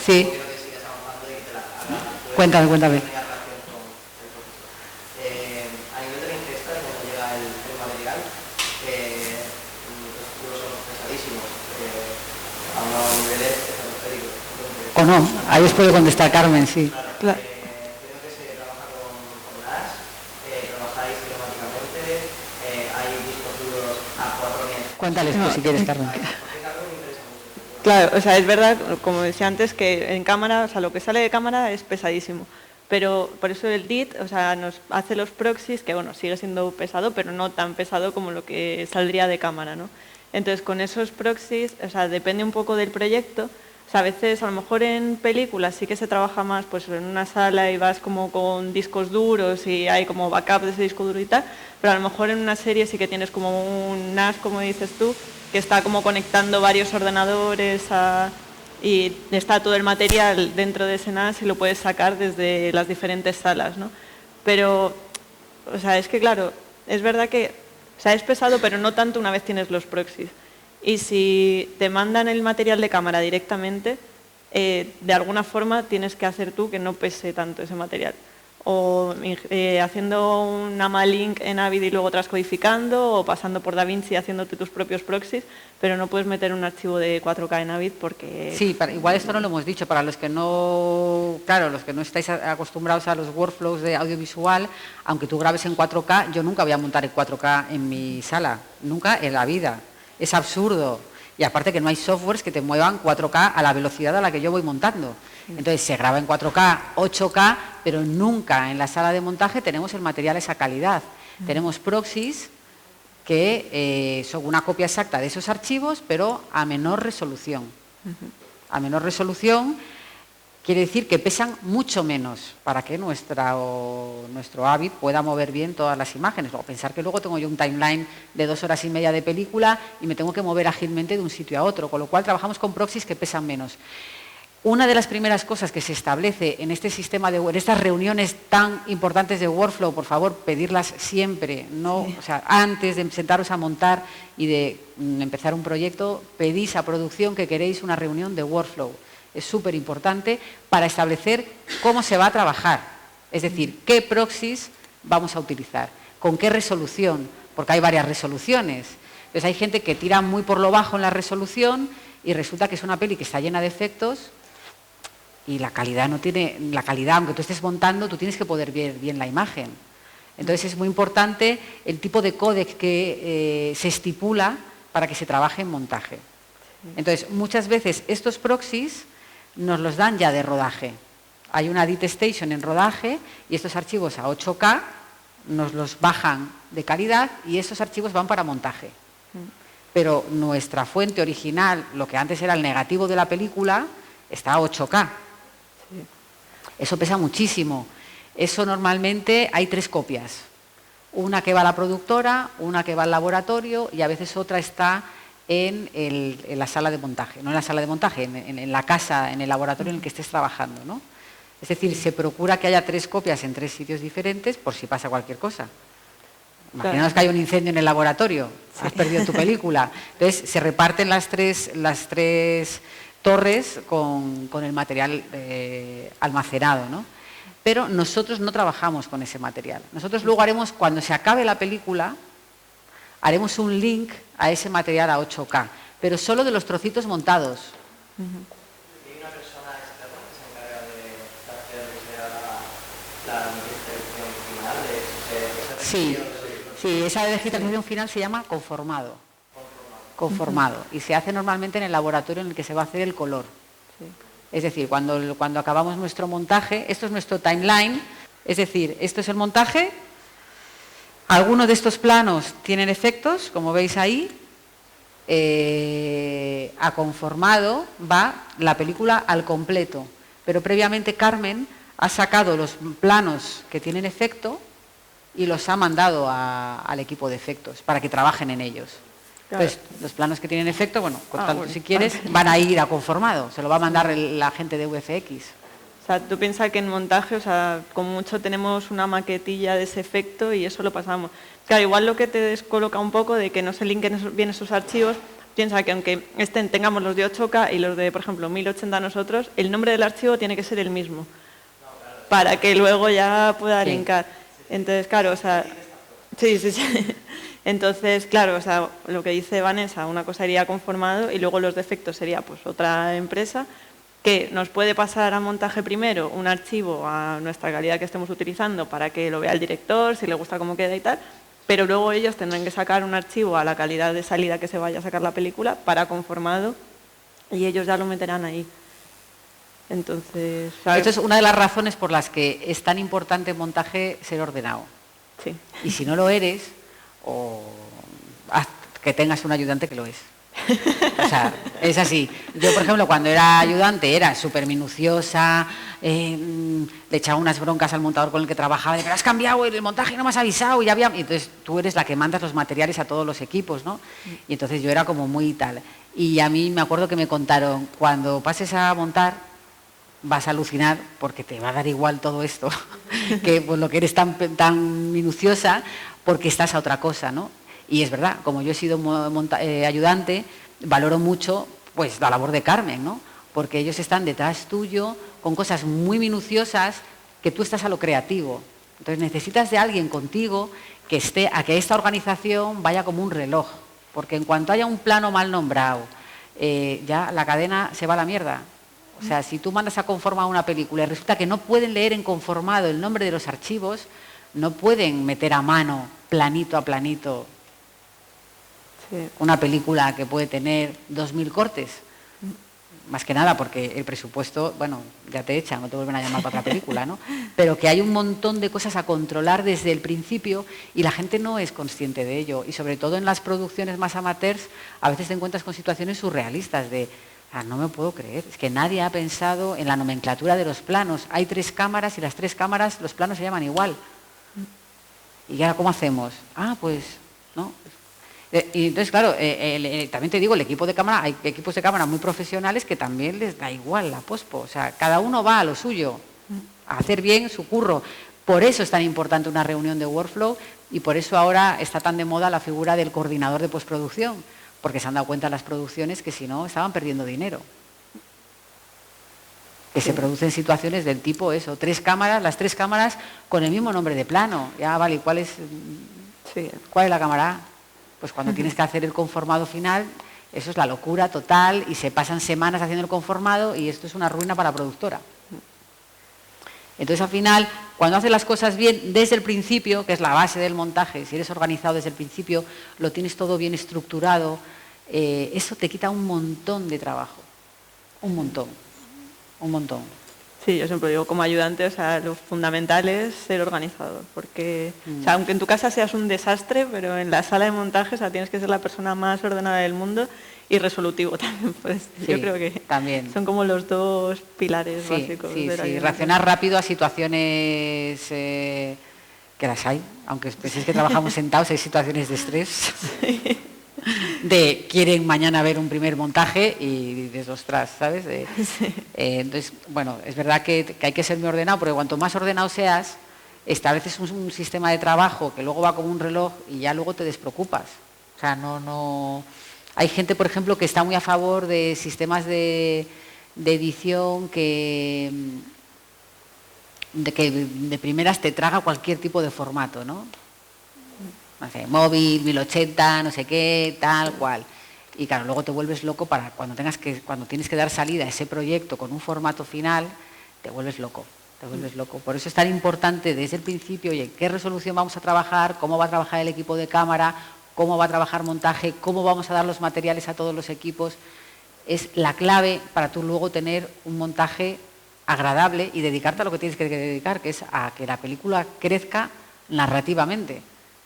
Sí. Cuéntame. A nivel de la ingesta, cuando llega el material, los futuros son pesadísimos, a unos niveles estratosféricos. ¿O no? Ahí os puede contestar Carmen, sí. Claro. Creo que se trabaja con NAS, trabajáis Cuéntales tú si quieres, Carmen. Claro, o sea, es verdad, como decía antes, que en cámara, o sea, lo que sale de cámara es pesadísimo. Pero por eso el DIT, o sea, nos hace los proxies, que bueno, sigue siendo pesado, pero no tan pesado como lo que saldría de cámara, ¿no? Entonces, con esos proxies, o sea, depende un poco del proyecto. O sea, a veces, a lo mejor en películas sí que se trabaja más, pues en una sala y vas como con discos duros y hay como backup de ese disco duro y tal, pero a lo mejor en una serie sí que tienes como un NAS, como dices tú, que está como conectando varios ordenadores y está todo el material dentro de ese NAS y lo puedes sacar desde las diferentes salas, ¿no? Pero, o sea, es que claro, es verdad que, o sea, es pesado, pero no tanto una vez tienes los proxies. Y si te mandan el material de cámara directamente, de alguna forma tienes que hacer tú que no pese tanto ese material. O haciendo un AMA-Link en Avid y luego transcodificando, o pasando por DaVinci haciéndote tus propios proxies, pero no puedes meter un archivo de 4K en Avid porque... Sí, igual esto no lo hemos dicho, para los que no, claro, los que no estáis acostumbrados a los workflows de audiovisual, aunque tú grabes en 4K, yo nunca voy a montar en 4K en mi sala, nunca en la vida. Es absurdo. Y aparte que no hay softwares que te muevan 4K a la velocidad a la que yo voy montando. Entonces se graba en 4K, 8K, pero nunca en la sala de montaje tenemos el material a esa calidad. Tenemos proxies que son una copia exacta de esos archivos, pero a menor resolución. A menor resolución quiere decir que pesan mucho menos para que nuestro Avid pueda mover bien todas las imágenes. O pensar que luego tengo yo un timeline de 2 horas y media de película y me tengo que mover ágilmente de un sitio a otro, con lo cual trabajamos con proxies que pesan menos. Una de las primeras cosas que se establece en este sistema en estas reuniones tan importantes de workflow, por favor, pedirlas siempre, no, o sea, antes de sentaros a montar y de empezar un proyecto, pedís a producción que queréis una reunión de workflow. Es súper importante para establecer cómo se va a trabajar, es decir, qué proxies vamos a utilizar, con qué resolución, porque hay varias resoluciones. Entonces hay gente que tira muy por lo bajo en la resolución y resulta que es una peli que está llena de efectos y la calidad no tiene, la calidad, aunque tú estés montando, tú tienes que poder ver bien la imagen. Entonces es muy importante el tipo de códec que se estipula para que se trabaje en montaje. Entonces muchas veces estos proxies nos los dan ya de rodaje. Hay una Edit Station en rodaje y estos archivos a 8K nos los bajan de calidad y estos archivos van para montaje. Pero nuestra fuente original, lo que antes era el negativo de la película, está a 8K. Eso pesa muchísimo. Eso normalmente hay 3 copias. Una que va a la productora, una que va al laboratorio y a veces otra está en la sala de montaje, no en la sala de montaje, en la casa, en el laboratorio en el que estés trabajando, ¿no? Es decir, se procura que haya 3 copias en 3 sitios diferentes por si pasa cualquier cosa. Imaginaos que hay un incendio en el laboratorio, has perdido tu película. Entonces se reparten las tres torres con el material almacenado, ¿no? Pero nosotros no trabajamos con ese material. Nosotros luego haremos, cuando se acabe la película, haremos un link a ese material a 8K, pero solo de los trocitos montados. ¿Hay una persona externa que se encarga de hacer la digitalización final? Sí, esa digitalización final se llama conformado. Conformado. Y se hace normalmente en el laboratorio en el que se va a hacer el color. Es decir, cuando acabamos nuestro montaje, esto es nuestro timeline, es decir, esto es el montaje. Algunos de estos planos tienen efectos, como veis ahí. A conformado va la película al completo, pero previamente Carmen ha sacado los planos que tienen efecto y los ha mandado al equipo de efectos para que trabajen en ellos. Entonces, los planos que tienen efecto, bueno, si quieres, van a ir a conformado, se lo va a mandar la gente de VFX. O sea, tú piensas que en montaje, o sea, con mucho tenemos una maquetilla de ese efecto y eso lo pasamos. Claro, igual lo que te descoloca un poco de que no se linken bien esos archivos, piensa que aunque tengamos los de 8K y los de, por ejemplo, 1080 nosotros, el nombre del archivo tiene que ser el mismo, para que luego ya pueda linkar. Entonces, claro, o sea, sí. Entonces, claro, o sea, lo que dice Vanessa, una cosa sería conformado y luego los defectos sería pues otra empresa que nos puede pasar a montaje primero un archivo a nuestra calidad que estemos utilizando para que lo vea el director, si le gusta cómo queda y tal, pero luego ellos tendrán que sacar un archivo a la calidad de salida que se vaya a sacar la película para conformado y ellos ya lo meterán ahí. Entonces, esto es una de las razones por las que es tan importante en montaje ser ordenado. sí. Y si no lo eres, o haz que tengas un ayudante que lo es. O sea, es así. Yo, por ejemplo, cuando era ayudante era súper minuciosa, le echaba unas broncas al montador con el que trabajaba, pero has cambiado el montaje, no me has avisado, y había... Y entonces tú eres la que mandas los materiales a todos los equipos, ¿no? Y entonces yo era como muy tal. Y a mí me acuerdo que me contaron, cuando pases a montar, vas a alucinar porque te va a dar igual todo esto, que por lo que eres tan minuciosa, porque estás a otra cosa, ¿no? Y es verdad, como yo he sido ayudante, valoro mucho pues la labor de Carmen, ¿no? Porque ellos están detrás tuyo con cosas muy minuciosas que tú estás a lo creativo. Entonces necesitas de alguien contigo que esté a que esta organización vaya como un reloj, porque en cuanto haya un plano mal nombrado, ya la cadena se va a la mierda. O sea, si tú mandas a conformar una película y resulta que no pueden leer en conformado el nombre de los archivos, no pueden meter a mano, planito a planito, Sí. una película que puede tener 2000 cortes. Más que nada porque el presupuesto, bueno, ya te echan, no te vuelven a llamar para otra película, ¿no? Pero que hay un montón de cosas a controlar desde el principio y la gente no es consciente de ello. Y sobre todo en las producciones más amateurs, a veces te encuentras con situaciones surrealistas de, no me puedo creer, es que nadie ha pensado en la nomenclatura de los planos. Hay 3 cámaras y las 3 cámaras, los planos se llaman igual. ¿Y ahora cómo hacemos? Pues, ¿no? Y entonces, claro, también te digo, el equipo de cámara, hay equipos de cámara muy profesionales que también les da igual la pospo. O sea, cada uno va a lo suyo, a hacer bien su curro. Por eso es tan importante una reunión de workflow y por eso ahora está tan de moda la figura del coordinador de postproducción, porque se han dado cuenta las producciones que si no estaban perdiendo dinero. Que se producen situaciones del tipo eso, 3 cámaras, las 3 cámaras con el mismo nombre de plano. Ya, vale, ¿cuál es la cámara A? Pues cuando tienes que hacer el conformado final, eso es la locura total y se pasan semanas haciendo el conformado y esto es una ruina para la productora. Entonces, al final, cuando haces las cosas bien desde el principio, que es la base del montaje, si eres organizado desde el principio, lo tienes todo bien estructurado, eso te quita un montón de trabajo. Un montón. Sí, yo siempre digo, como ayudante, o sea, lo fundamental es ser organizado, porque, o sea, aunque en tu casa seas un desastre, pero en la sala de montaje, o sea, tienes que ser la persona más ordenada del mundo y resolutivo también, pues. Sí, yo creo que también. son como los 2 pilares básicos de la ayuda. Reaccionar rápido a situaciones que las hay, aunque penséis que trabajamos sentados, hay situaciones de estrés. Sí. De quieren mañana ver un primer montaje y dices, ostras, ¿sabes? Sí. Entonces, bueno, es verdad que hay que ser muy ordenado, porque cuanto más ordenado seas, estableces un sistema de trabajo que luego va como un reloj y ya luego te despreocupas. O sea, no... Hay gente, por ejemplo, que está muy a favor de sistemas de edición que de primeras te traga cualquier tipo de formato, ¿no? No sé, móvil, 1080, no sé qué, tal cual. Y claro, luego te vuelves loco para cuando tienes que dar salida a ese proyecto con un formato final, te vuelves loco. Por eso es tan importante desde el principio, oye, qué resolución vamos a trabajar, cómo va a trabajar el equipo de cámara, cómo va a trabajar montaje, cómo vamos a dar los materiales a todos los equipos. Es la clave para tú luego tener un montaje agradable y dedicarte a lo que tienes que dedicar, que es a que la película crezca narrativamente.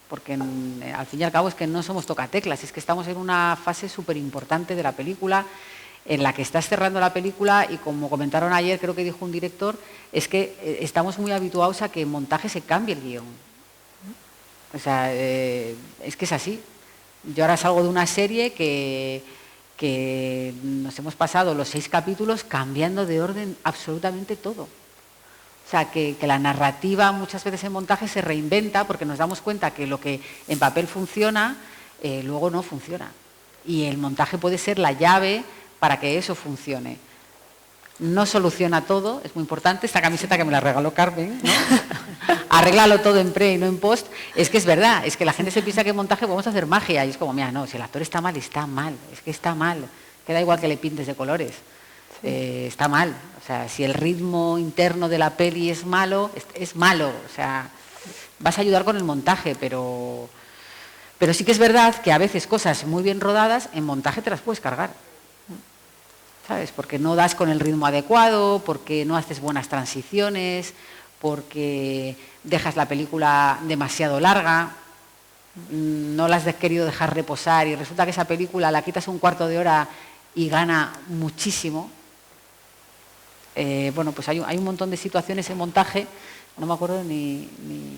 Porque al fin y al cabo es que no somos tocateclas, es que estamos en una fase súper importante de la película, en la que estás cerrando la película y como comentaron ayer, creo que dijo un director, es que estamos muy habituados a que en montaje se cambie el guión. O sea, es que es así. Yo ahora salgo de una serie que nos hemos pasado los 6 capítulos cambiando de orden absolutamente todo. O sea, que la narrativa muchas veces en montaje se reinventa porque nos damos cuenta que lo que en papel funciona, luego no funciona. Y el montaje puede ser la llave para que eso funcione. No soluciona todo, es muy importante. Esta camiseta que me la regaló Carmen, ¿no? Arréglalo todo en pre y no en post. Es que es verdad, es que la gente se piensa que en montaje podemos hacer magia. Y es como, mira, no, si el actor está mal, es que está mal. Que da igual que le pintes de colores. Está mal. O sea, si el ritmo interno de la peli es malo, es malo. O sea, vas a ayudar con el montaje, pero Pero sí que es verdad que a veces cosas muy bien rodadas en montaje te las puedes cargar, ¿sabes? Porque no das con el ritmo adecuado, porque no haces buenas transiciones, porque dejas la película demasiado larga, no la has querido dejar reposar y resulta que esa película la quitas un cuarto de hora y gana muchísimo. Bueno, pues hay un montón de situaciones en montaje, no me acuerdo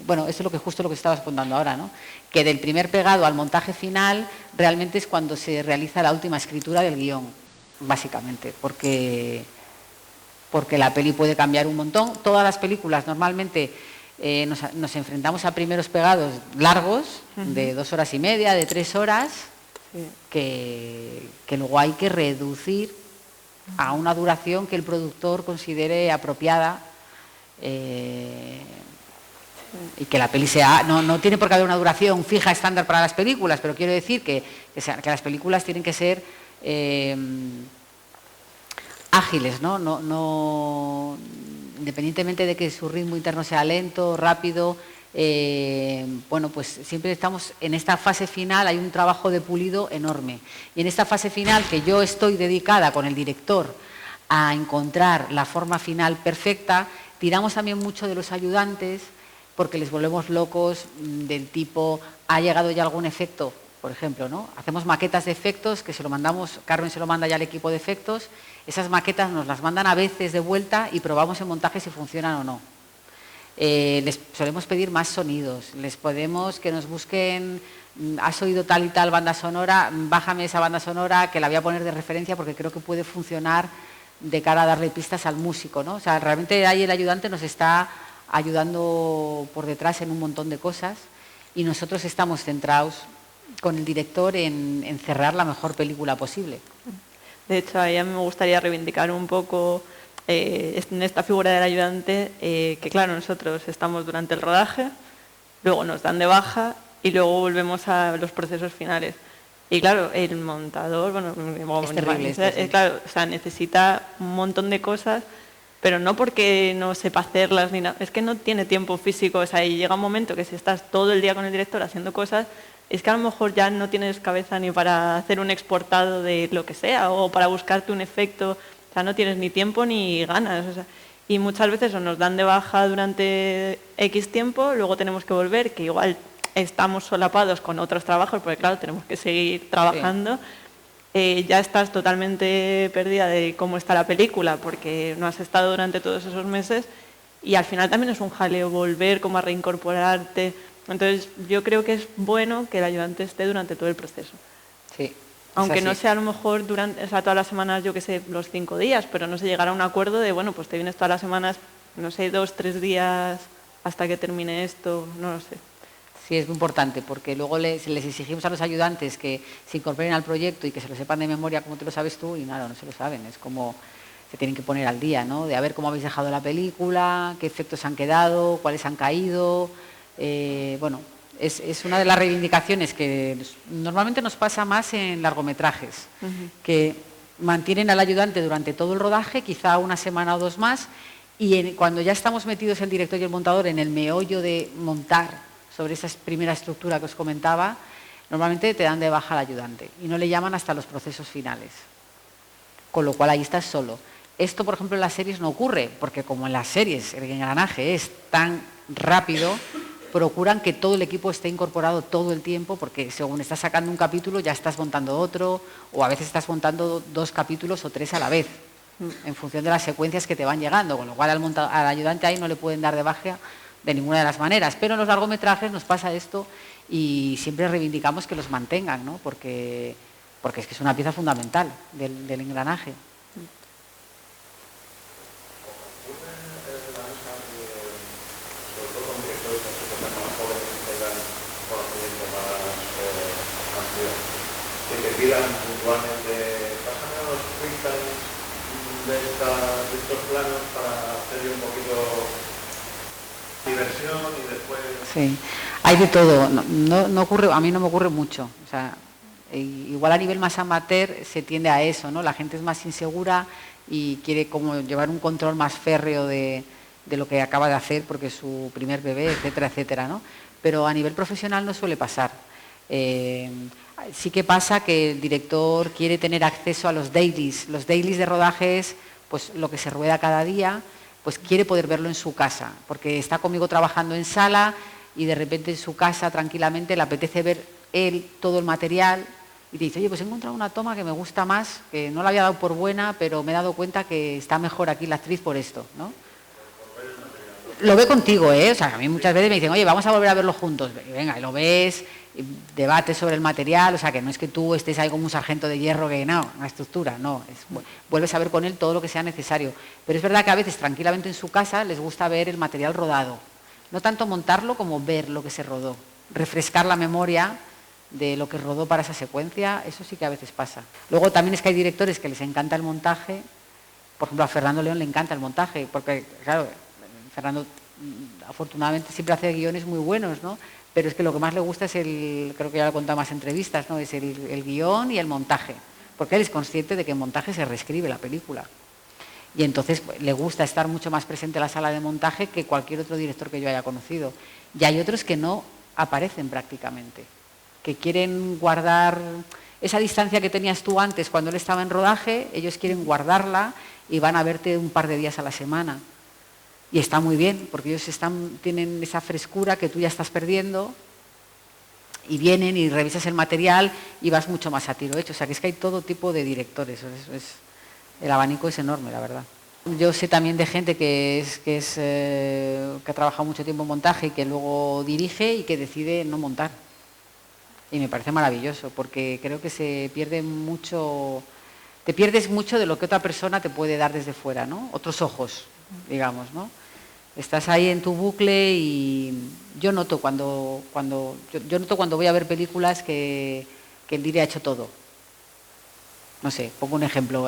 bueno, eso es justo lo que estabas contando ahora, ¿no? Que del primer pegado al montaje final realmente es cuando se realiza la última escritura del guión, básicamente, porque la peli puede cambiar un montón. Todas las películas normalmente nos enfrentamos a primeros pegados largos, de 2 horas y media, de 3 horas, que luego hay que reducir a una duración que el productor considere apropiada, y que la peli sea... No tiene por qué haber una duración fija estándar para las películas, pero quiero decir que las películas tienen que ser ágiles, ¿no? Independientemente de que su ritmo interno sea lento, rápido, bueno, pues siempre estamos en esta fase final, hay un trabajo de pulido enorme. Y en esta fase final, que yo estoy dedicada con el director a encontrar la forma final perfecta, tiramos también mucho de los ayudantes porque les volvemos locos, del tipo, ¿ha llegado ya algún efecto? Por ejemplo, ¿no? Hacemos maquetas de efectos que se lo mandamos, Carmen se lo manda ya al equipo de efectos, esas maquetas nos las mandan a veces de vuelta y probamos en montaje si funcionan o no. Les solemos pedir más sonidos, les podemos que nos busquen, has oído tal y tal banda sonora, bájame esa banda sonora que la voy a poner de referencia porque creo que puede funcionar de cara a darle pistas al músico, ¿no? O sea, realmente ahí el ayudante nos está ayudando por detrás en un montón de cosas y nosotros estamos centrados con el director en cerrar la mejor película posible. De hecho, a mí me gustaría reivindicar un poco en esta figura del ayudante, que claro, nosotros estamos durante el rodaje, luego nos dan de baja y luego volvemos a los procesos finales. Y claro, el montador, bueno, es terrible, claro, o sea, necesita un montón de cosas, pero no porque no sepa hacerlas ni nada, es que no tiene tiempo físico, o sea, y llega un momento que si estás todo el día con el director haciendo cosas, es que a lo mejor ya no tienes cabeza ni para hacer un exportado de lo que sea o para buscarte un efecto, o sea, no tienes ni tiempo ni ganas, o sea, y muchas veces nos dan de baja durante X tiempo, luego tenemos que volver, que igual estamos solapados con otros trabajos, porque claro, tenemos que seguir trabajando. Sí. Ya estás totalmente perdida de cómo está la película, porque no has estado durante todos esos meses y al final también es un jaleo volver como a reincorporarte. Entonces yo creo que es bueno que el ayudante esté durante todo el proceso. Sí. Aunque no sea a lo mejor durante, o sea, todas las semanas, yo que sé, los 5 días, pero no sé, llegar a un acuerdo de, bueno, pues te vienes todas las semanas, no sé, 2, 3 días hasta que termine esto, no lo sé. Sí, es muy importante porque luego les exigimos a los ayudantes que se incorporen al proyecto y que se lo sepan de memoria como te lo sabes tú y nada, no se lo saben. Es como se tienen que poner al día, ¿no? De a ver cómo habéis dejado la película, qué efectos han quedado, cuáles han caído. Bueno, es una de las reivindicaciones que normalmente nos pasa más en largometrajes, que mantienen al ayudante durante todo el rodaje, quizá una semana o 2 más, y cuando ya estamos metidos el director y el montador en el meollo de montar sobre esa primera estructura que os comentaba, normalmente te dan de baja al ayudante y no le llaman hasta los procesos finales, con lo cual ahí estás solo. Esto, por ejemplo, en las series no ocurre, porque como en las series el engranaje es tan rápido, procuran que todo el equipo esté incorporado todo el tiempo, porque según estás sacando un capítulo ya estás montando otro, o a veces estás montando 2 capítulos o 3 a la vez, en función de las secuencias que te van llegando, con lo cual al ayudante ahí no le pueden dar de baja de ninguna de las maneras, pero en los largometrajes nos pasa esto y siempre reivindicamos que los mantengan, ¿no? Porque es que es una pieza fundamental del engranaje. Que te pidan puntualmente, pásame los freestyles de estos planos para hacer yo un poquito diversión y después... Sí, hay de todo, no ocurre, a mí no me ocurre mucho, o sea, igual a nivel más amateur se tiende a eso, ¿no? La gente es más insegura y quiere como llevar un control más férreo de lo que acaba de hacer porque es su primer bebé, etcétera, etcétera, ¿no? Pero a nivel profesional no suele pasar. Sí que pasa que el director quiere tener acceso a los dailies. Los dailies de rodaje es pues, lo que se rueda cada día, pues quiere poder verlo en su casa, porque está conmigo trabajando en sala y de repente en su casa tranquilamente le apetece ver él todo el material y te dice, oye, pues he encontrado una toma que me gusta más, que no la había dado por buena, pero me he dado cuenta que está mejor aquí la actriz por esto, ¿no? Lo ve contigo, ¿eh? O sea, a mí muchas veces me dicen, oye, vamos a volver a verlo juntos. Venga, y lo ves, y debates sobre el material, o sea, que no es que tú estés ahí como un sargento de hierro que no, una estructura, no. Vuelves a ver con él todo lo que sea necesario. Pero es verdad que a veces tranquilamente en su casa les gusta ver el material rodado. No tanto montarlo como ver lo que se rodó. Refrescar la memoria de lo que rodó para esa secuencia, eso sí que a veces pasa. Luego también es que hay directores que les encanta el montaje. Por ejemplo, a Fernando León le encanta el montaje, porque, claro, Fernando afortunadamente siempre hace guiones muy buenos, ¿no? Pero es que lo que más le gusta es creo que ya lo he contado en más entrevistas, ¿no? Es el guión y el montaje, porque él es consciente de que en montaje se reescribe la película. Y entonces pues, le gusta estar mucho más presente en la sala de montaje que cualquier otro director que yo haya conocido. Y hay otros que no aparecen prácticamente, que quieren guardar esa distancia que tenías tú antes cuando él estaba en rodaje, ellos quieren guardarla y van a verte un par de días a la semana. Y está muy bien, porque ellos tienen esa frescura que tú ya estás perdiendo y vienen y revisas el material y vas mucho más a tiro hecho. O sea, que es que hay todo tipo de directores. El abanico es enorme, la verdad. Yo sé también de gente que ha trabajado mucho tiempo en montaje y que luego dirige y que decide no montar. Y me parece maravilloso, porque creo que se pierde mucho... Te pierdes mucho de lo que otra persona te puede dar desde fuera, ¿no? Otros ojos, digamos, ¿no? Estás ahí en tu bucle y yo noto cuando voy a ver películas que el Dire ha hecho todo. No sé, pongo un ejemplo.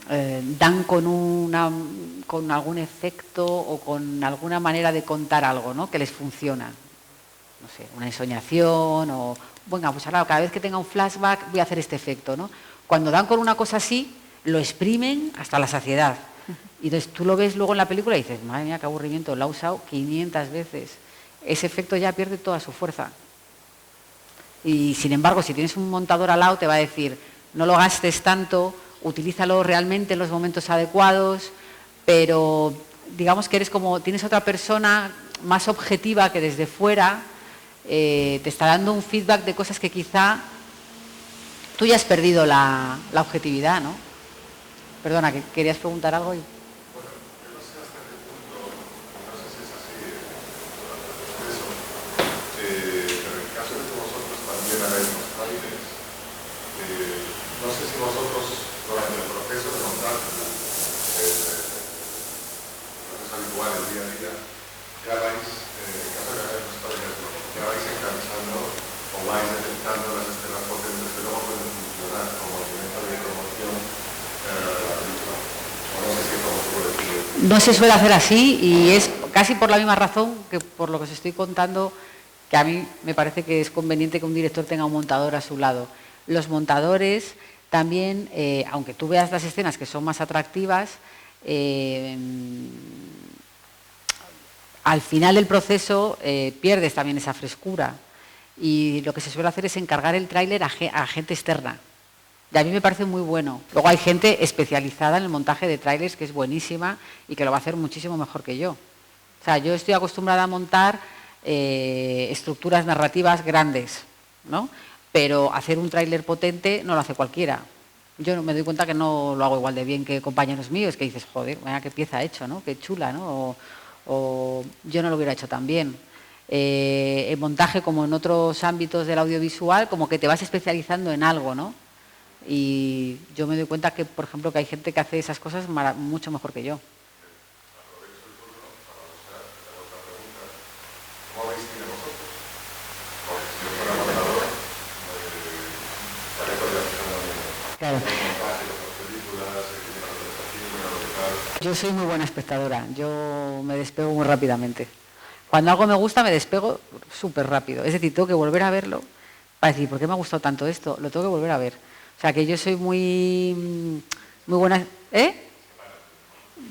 Dan con algún efecto o con alguna manera de contar algo, ¿no? Que les funciona. No sé, una ensoñación o... Venga, pues ahora cada vez que tenga un flashback voy a hacer este efecto, ¿no? Cuando dan con una cosa así, lo exprimen hasta la saciedad. Y entonces tú lo ves luego en la película y dices, madre mía, qué aburrimiento, lo ha usado 500 veces. Ese efecto ya pierde toda su fuerza. Y sin embargo, si tienes un montador al lado, te va a decir, no lo gastes tanto, utilízalo realmente en los momentos adecuados, pero digamos que tienes otra persona más objetiva que desde fuera te está dando un feedback de cosas que quizá tú ya has perdido la objetividad, ¿no? Perdona, que querías preguntar algo. No sé si vosotros, durante el proceso de montaje, el proceso habitual, el día a día, ya vais, en caso de haber spoilers, ya vais enganchando o vais detectando las escenas potentes que luego pueden funcionar como elemento de promoción de la película. O no sé si es como se puede decir. No se suele hacer así y es casi por la misma razón que por lo que os estoy contando, que a mí me parece que es conveniente que un director tenga un montador a su lado. Los montadores también, aunque tú veas las escenas que son más atractivas, al final del proceso pierdes también esa frescura. Y lo que se suele hacer es encargar el tráiler a gente externa. Y a mí me parece muy bueno. Luego hay gente especializada en el montaje de tráilers que es buenísima y que lo va a hacer muchísimo mejor que yo. O sea, yo estoy acostumbrada a montar estructuras narrativas grandes, ¿no? Pero hacer un tráiler potente no lo hace cualquiera. Yo me doy cuenta que no lo hago igual de bien que compañeros míos, que dices, joder, mira qué pieza ha hecho, ¿no? Qué chula, ¿no? O yo no lo hubiera hecho tan bien. El montaje, como en otros ámbitos del audiovisual, como que te vas especializando en algo, ¿no? Y yo me doy cuenta que, por ejemplo, que hay gente que hace esas cosas mucho mejor que yo. Claro. Yo soy muy buena espectadora, yo me despego muy rápidamente. Cuando algo me gusta me despego súper rápido, es decir, tengo que volver a verlo para decir, ¿por qué me ha gustado tanto esto? Lo tengo que volver a ver. O sea, que yo soy muy buena...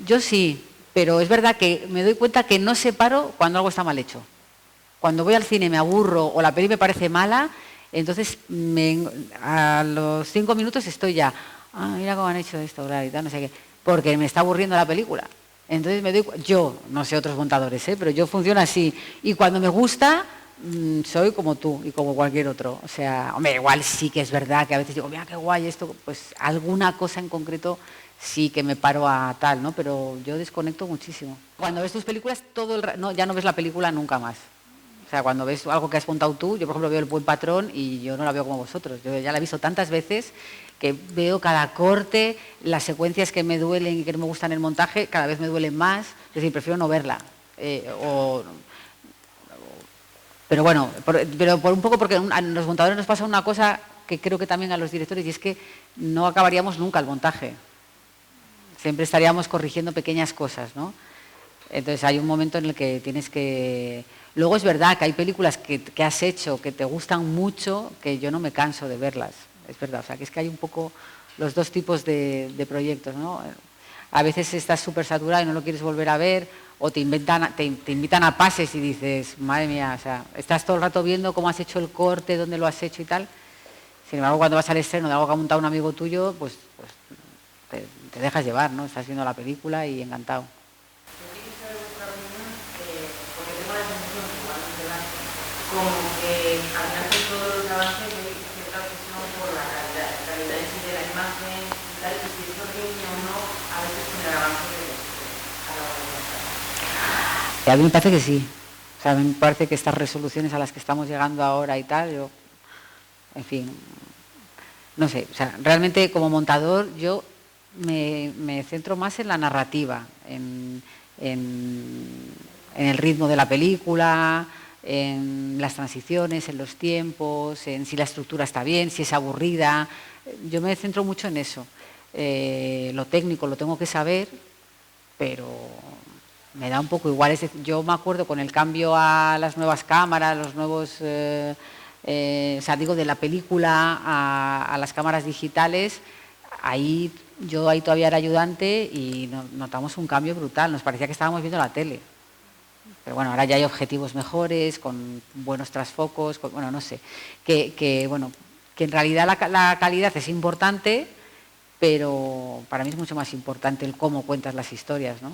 Yo sí, pero es verdad que me doy cuenta que no separo cuando algo está mal hecho. Cuando voy al cine me aburro o la peli me parece mala, entonces a los 5 minutos estoy ya, mira cómo han hecho esto, claro, y tal, no sé qué, porque me está aburriendo la película. Entonces yo, no sé otros montadores, pero yo funciono así. Y cuando me gusta, soy como tú y como cualquier otro. O sea, hombre, igual sí que es verdad que a veces digo, mira qué guay esto, pues alguna cosa en concreto sí que me paro a tal, ¿no? Pero yo desconecto muchísimo. Cuando ves tus películas, ya no ves la película nunca más. O sea, cuando ves algo que has montado tú, yo por ejemplo veo El Buen Patrón y yo no la veo como vosotros. Yo ya la he visto tantas veces que veo cada corte, las secuencias que me duelen y que no me gustan en el montaje, cada vez me duelen más. Es decir, prefiero no verla. Pero bueno, pero por un poco porque a los montadores nos pasa una cosa que creo que también a los directores, y es que no acabaríamos nunca el montaje. Siempre estaríamos corrigiendo pequeñas cosas, ¿no? Entonces hay un momento en el que tienes que... Luego es verdad que hay películas que has hecho que te gustan mucho, que yo no me canso de verlas, es verdad. O sea, que es que hay un poco los dos tipos de proyectos, ¿no? A veces estás súper saturado y no lo quieres volver a ver, o te invitan a pases y dices, madre mía, o sea, estás todo el rato viendo cómo has hecho el corte, dónde lo has hecho y tal. Sin embargo, cuando vas al estreno de algo que ha montado un amigo tuyo, pues te dejas llevar, ¿no? Estás viendo la película y encantado. Como que al final de todos los avances hay cierta obsesión por la calidad en sí de la imagen y tal, y si eso rinde o no, a veces con el avance de a la hora de montar. A mí me parece que sí. O sea, a mí me parece que estas resoluciones a las que estamos llegando ahora y tal, en fin, no sé, o sea, realmente como montador yo me centro más en la narrativa, en el ritmo de la película, en las transiciones, en los tiempos, en si la estructura está bien, si es aburrida. Yo me centro mucho en eso. Lo técnico lo tengo que saber, pero me da un poco igual. Yo me acuerdo con el cambio a las nuevas cámaras, los nuevos, o sea, digo, de la película a las cámaras digitales, yo ahí todavía era ayudante y notamos un cambio brutal. Nos parecía que estábamos viendo la tele. Pero bueno, ahora ya hay objetivos mejores, con buenos trasfocos, bueno, no sé, que en realidad la calidad es importante, pero para mí es mucho más importante el cómo cuentas las historias, ¿no?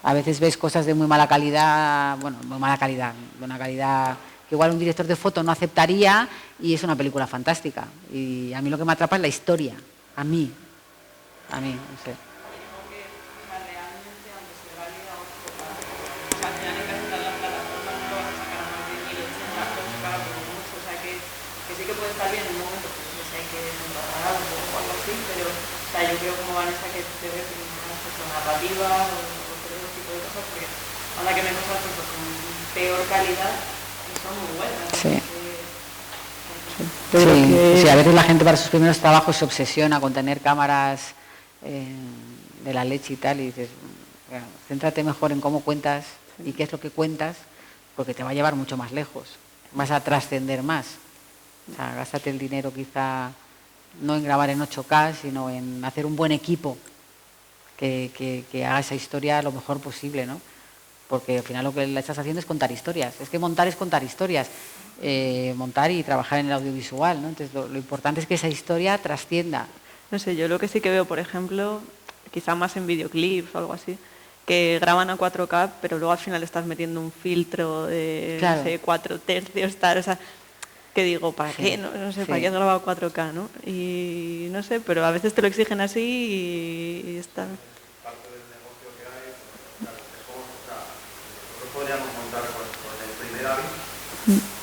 A veces ves cosas de muy mala calidad, bueno, muy mala calidad, de una calidad que igual un director de foto no aceptaría y es una película fantástica. Y a mí lo que me atrapa es la historia, a mí, no sé. Yo creo como Vanessa que debe ser una narrativa o otro tipo de cosas, porque ahora que me cosas con peor calidad y son muy buenas. Sí, a veces la gente para sus primeros trabajos se obsesiona con tener cámaras de la leche y tal, y dices, bueno, céntrate mejor en cómo cuentas y qué es lo que cuentas, porque te va a llevar mucho más lejos, vas a trascender más. O sea, gástate el dinero quizá no en grabar en 8K, sino en hacer un buen equipo que haga esa historia lo mejor posible, ¿no? Porque al final lo que le estás haciendo es contar historias. Es que montar es contar historias, montar y trabajar en el audiovisual, ¿no? Entonces lo importante es que esa historia trascienda. No sé, yo lo que sí que veo, por ejemplo, quizá más en videoclips o algo así, que graban a 4K, pero luego al final estás metiendo un filtro de, claro, no sé, 4 tercios, tal, o sea, que digo, ¿para qué? No sé, ¿para qué has grabado 4K, no? Y no sé, pero a veces te lo exigen así y está. Parte del negocio que hay, claro, es como, o sea, nosotros podríamos montar con el primer AVI,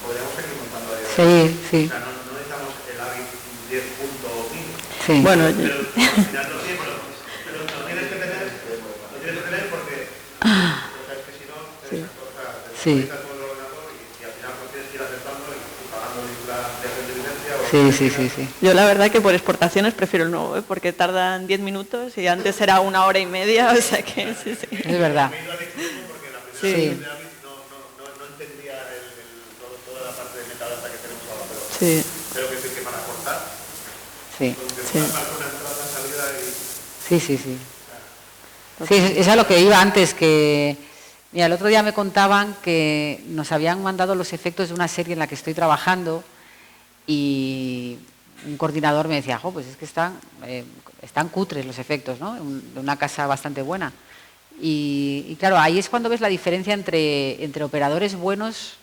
podríamos seguir montando a día de hoy. Sí. O sea, no necesitamos el AVI 10.5. Sí. Bueno, pero al final no siempre, pero lo tienes que tener porque, o sea, es que si no, esas cosas, te conectas con el ordenador y al final pues tienes que ir aceptando y pagando de licencia. Sí. Yo la verdad que por exportaciones prefiero el nuevo, porque tardan 10 minutos y antes era 1 hora y media, o sea que sí. Es verdad. Sí. No entendía toda la parte de metadata que tenemos ahora, pero que para aportar, sí. Una entrada, salida y... Sí, es a lo que iba antes, que Mira, el otro día me contaban que nos habían mandado los efectos de una serie en la que estoy trabajando y un coordinador me decía, pues es que están cutres los efectos, ¿no? De una casa bastante buena. Y claro, ahí es cuando ves la diferencia entre operadores buenos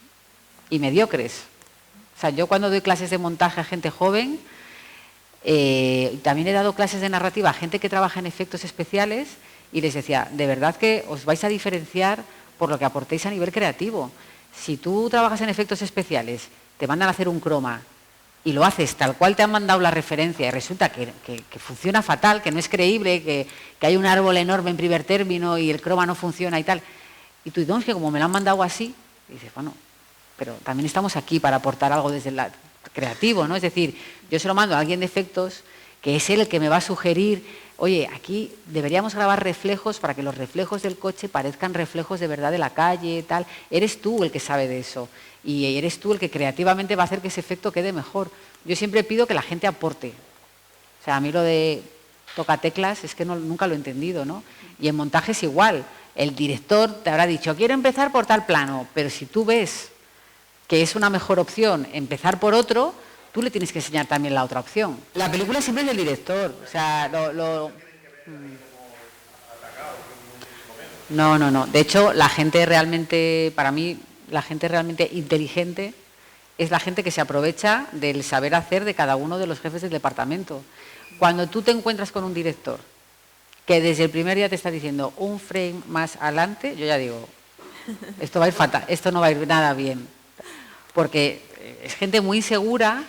y mediocres. O sea, yo cuando doy clases de montaje a gente joven, también he dado clases de narrativa a gente que trabaja en efectos especiales y les decía, de verdad que os vais a diferenciar por lo que aportéis a nivel creativo. Si tú trabajas en efectos especiales, te mandan a hacer un croma y lo haces tal cual te han mandado la referencia y resulta que funciona fatal, que no es creíble, que hay un árbol enorme en primer término y el croma no funciona y tal. Y tú dices, que como me lo han mandado así, y dices, bueno, pero también estamos aquí para aportar algo desde el lado creativo, ¿no? Es decir, yo se lo mando a alguien de efectos que es él el que me va a sugerir, oye, aquí deberíamos grabar reflejos para que los reflejos del coche parezcan reflejos de verdad de la calle, tal. Eres tú el que sabe de eso y eres tú el que creativamente va a hacer que ese efecto quede mejor. Yo siempre pido que la gente aporte. O sea, a mí lo de tocateclas es que nunca lo he entendido, ¿no? Y en montaje es igual. El director te habrá dicho, quiero empezar por tal plano, pero si tú ves que es una mejor opción empezar por otro, tú le tienes que enseñar también la otra opción. La película siempre es del director, o sea, No. De hecho, la gente realmente, para mí, la gente realmente inteligente es la gente que se aprovecha del saber hacer de cada uno de los jefes del departamento. Cuando tú te encuentras con un director que desde el primer día te está diciendo un frame más adelante, yo ya digo, esto va a ir fatal, esto no va a ir nada bien. Porque es gente muy insegura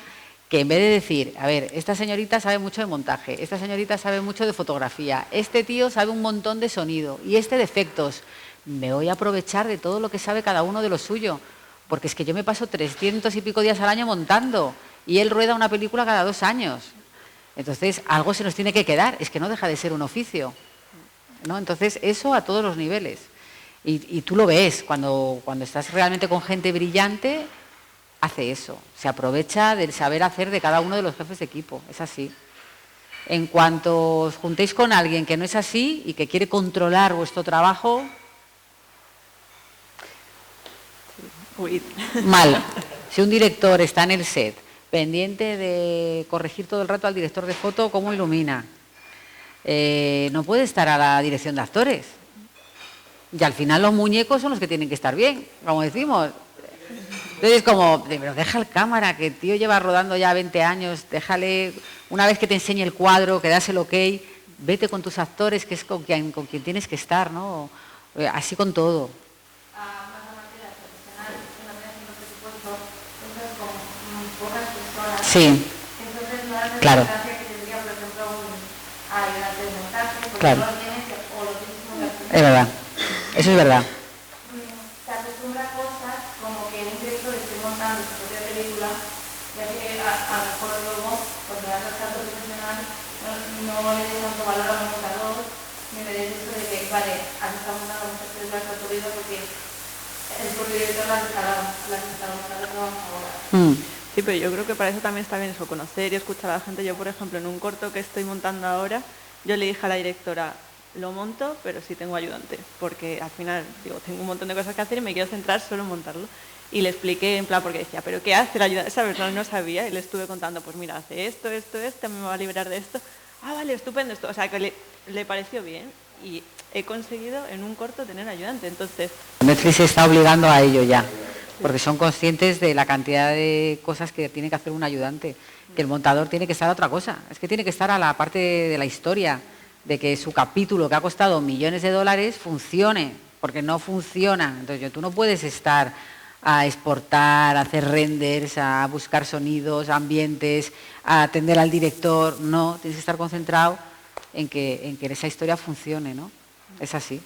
que en vez de decir, a ver, esta señorita sabe mucho de montaje, esta señorita sabe mucho de fotografía, este tío sabe un montón de sonido y este de efectos, me voy a aprovechar de todo lo que sabe cada uno de lo suyo, porque es que yo me paso 300 y pico días al año montando y él rueda una película cada 2 años. Entonces, algo se nos tiene que quedar, es que no deja de ser un oficio, ¿no? Entonces, eso a todos los niveles. Y tú lo ves, cuando estás realmente con gente brillante, hace eso, se aprovecha del saber hacer de cada uno de los jefes de equipo, es así. En cuanto os juntéis con alguien que no es así y que quiere controlar vuestro trabajo, mal. Si un director está en el set pendiente de corregir todo el rato al director de foto cómo ilumina, no puede estar a la dirección de actores. Y al final los muñecos son los que tienen que estar bien, como decimos. Entonces es como, pero deja el cámara, que el tío lleva rodando ya 20 años, déjale, una vez que te enseñe el cuadro, que das el ok, vete con tus actores, que es con quien tienes que estar, ¿no? Así con todo. Sí, claro. Claro. Es verdad, eso es verdad. Se acostumbra a cosas como que un director esté montando su propia película, ya que a lo mejor luego, cuando vas al canto profesional, no le des tanto valor al montador, ni le des eso de que, vale, has estado montando muchas películas de tu vida porque el propio director las está montando ahora. Sí, pero yo creo que para eso también está bien eso, conocer y escuchar a la gente. Yo, por ejemplo, en un corto que estoy montando ahora, yo le dije a la directora, lo monto, pero sí tengo ayudante, porque al final, digo, tengo un montón de cosas que hacer y me quiero centrar solo en montarlo. Y le expliqué, en plan, porque decía, ¿pero qué hace el ayudante? ¿Sabes? No sabía, y le estuve contando, pues mira, hace esto, me va a liberar de esto. Ah, vale, estupendo esto. O sea, que le pareció bien y he conseguido en un corto tener ayudante, entonces... Netflix se está obligando a ello ya, porque son conscientes de la cantidad de cosas que tiene que hacer un ayudante, que el montador tiene que estar a otra cosa, es que tiene que estar a la parte de la historia, de que su capítulo, que ha costado millones de dólares, funcione, porque no funciona. Entonces tú no puedes estar a exportar, a hacer renders, a buscar sonidos, ambientes, a atender al director. No, tienes que estar concentrado en que esa historia funcione, ¿no? Es así.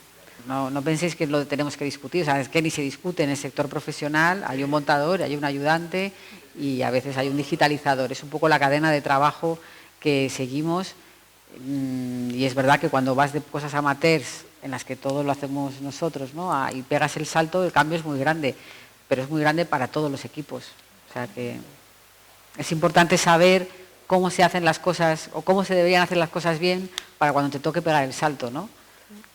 No penséis que lo tenemos que discutir, o sea, es que ni se discute en el sector profesional, hay un montador, hay un ayudante y a veces hay un digitalizador. Es un poco la cadena de trabajo que seguimos. Y es verdad que cuando vas de cosas amateurs en las que todo lo hacemos nosotros, ¿no? Y pegas el salto, el cambio es muy grande, pero es muy grande para todos los equipos. O sea que es importante saber cómo se hacen las cosas o cómo se deberían hacer las cosas bien para cuando te toque pegar el salto, ¿no?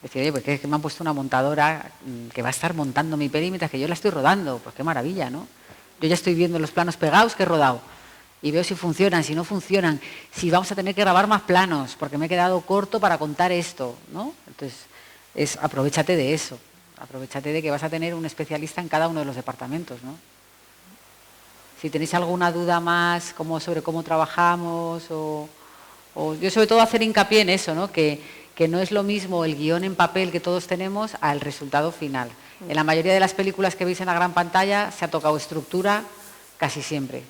Decir, oye, pues es que me han puesto una montadora que va a estar montando mi peli mientras que yo la estoy rodando. Pues qué maravilla, ¿no? Yo ya estoy viendo los planos pegados que he rodado y veo si funcionan, si no funcionan, si vamos a tener que grabar más planos porque me he quedado corto para contar esto, ¿no? Entonces, aprovéchate de eso. Aprovéchate de que vas a tener un especialista en cada uno de los departamentos, ¿no? Si tenéis alguna duda más sobre cómo trabajamos o yo sobre todo hacer hincapié en eso, ¿no? Que no es lo mismo el guión en papel que todos tenemos al resultado final. En la mayoría de las películas que veis en la gran pantalla se ha tocado estructura casi siempre.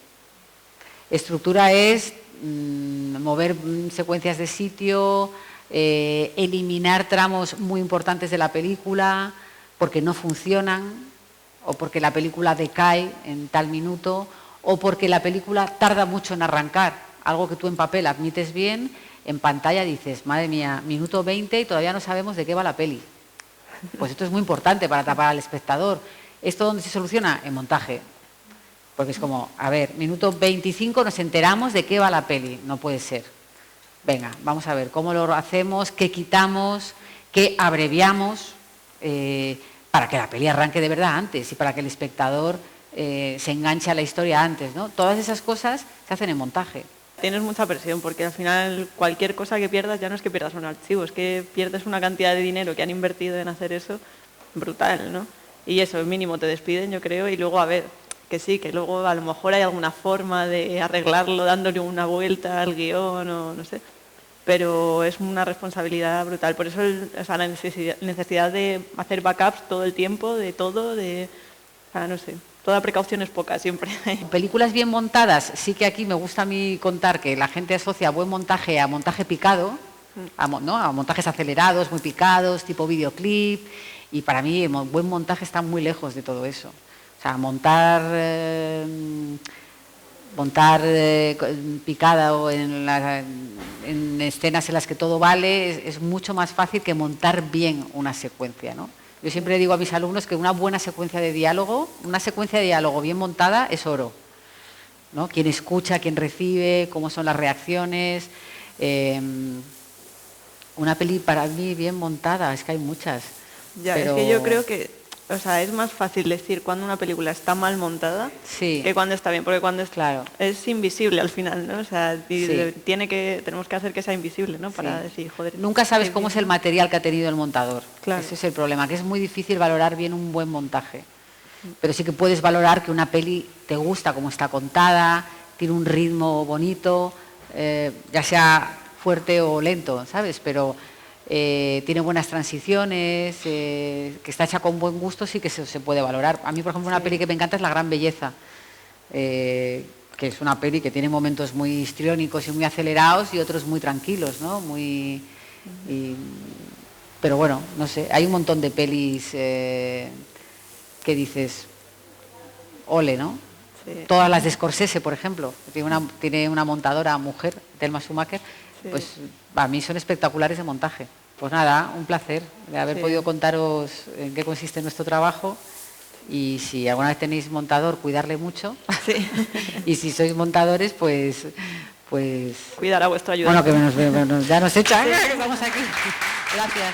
Estructura es mover secuencias de sitio, eliminar tramos muy importantes de la película porque no funcionan o porque la película decae en tal minuto o porque la película tarda mucho en arrancar. Algo que tú en papel admites bien, en pantalla dices, madre mía, minuto 20 y todavía no sabemos de qué va la peli. Pues esto es muy importante para atrapar al espectador. ¿Esto dónde se soluciona? En montaje. Porque es como, a ver, minuto 25 nos enteramos de qué va la peli. No puede ser. Venga, vamos a ver cómo lo hacemos, qué quitamos, qué abreviamos, para que la peli arranque de verdad antes y para que el espectador se enganche a la historia antes, ¿no? Todas esas cosas se hacen en montaje. Tienes mucha presión porque al final cualquier cosa que pierdas ya no es que pierdas un archivo, es que pierdes una cantidad de dinero que han invertido en hacer eso brutal, ¿no? Y eso, mínimo te despiden, yo creo, y luego a ver, que sí, que luego a lo mejor hay alguna forma de arreglarlo dándole una vuelta al guión o no sé, pero es una responsabilidad brutal. Por eso la necesidad de hacer backups todo el tiempo, de todo, no sé. Toda precaución es poca, siempre. Películas bien montadas, sí que aquí me gusta a mí contar que la gente asocia buen montaje a montaje picado, a montajes acelerados, muy picados, tipo videoclip, y para mí buen montaje está muy lejos de todo eso. O sea, montar picada o en escenas en las que todo vale es mucho más fácil que montar bien una secuencia, ¿no? Yo siempre digo a mis alumnos que una buena secuencia de diálogo, bien montada es oro, ¿no? Quién escucha, quién recibe, cómo son las reacciones. Una peli para mí bien montada, es que hay muchas. Ya, pero... es que yo creo que, o sea, es más fácil decir cuando una película está mal montada que cuando está bien, porque cuando es invisible al final, ¿no? O sea, tenemos que hacer que sea invisible, ¿no? Para decir, joder. Nunca sabes cómo es el material que ha tenido el montador. Claro. Ese es el problema, que es muy difícil valorar bien un buen montaje. Pero sí que puedes valorar que una peli te gusta cómo está contada, tiene un ritmo bonito, ya sea fuerte o lento, ¿sabes? Pero tiene buenas transiciones, que está hecha con buen gusto, sí que se puede valorar. A mí, por ejemplo, una peli que me encanta es La Gran Belleza, que es una peli que tiene momentos muy histriónicos y muy acelerados y otros muy tranquilos, ¿no? Pero bueno, no sé, hay un montón de pelis que dices, ole, ¿no? Sí. Todas las de Scorsese, por ejemplo, tiene una montadora mujer, Thelma Schumacher, pues a mí son espectaculares de montaje. Pues nada, un placer de haber podido contaros en qué consiste nuestro trabajo y si alguna vez tenéis montador, cuidarle mucho. Sí. Y si sois montadores, pues cuidar a vuestro ayudante. Bueno, que ya nos echan, que estamos aquí. Gracias.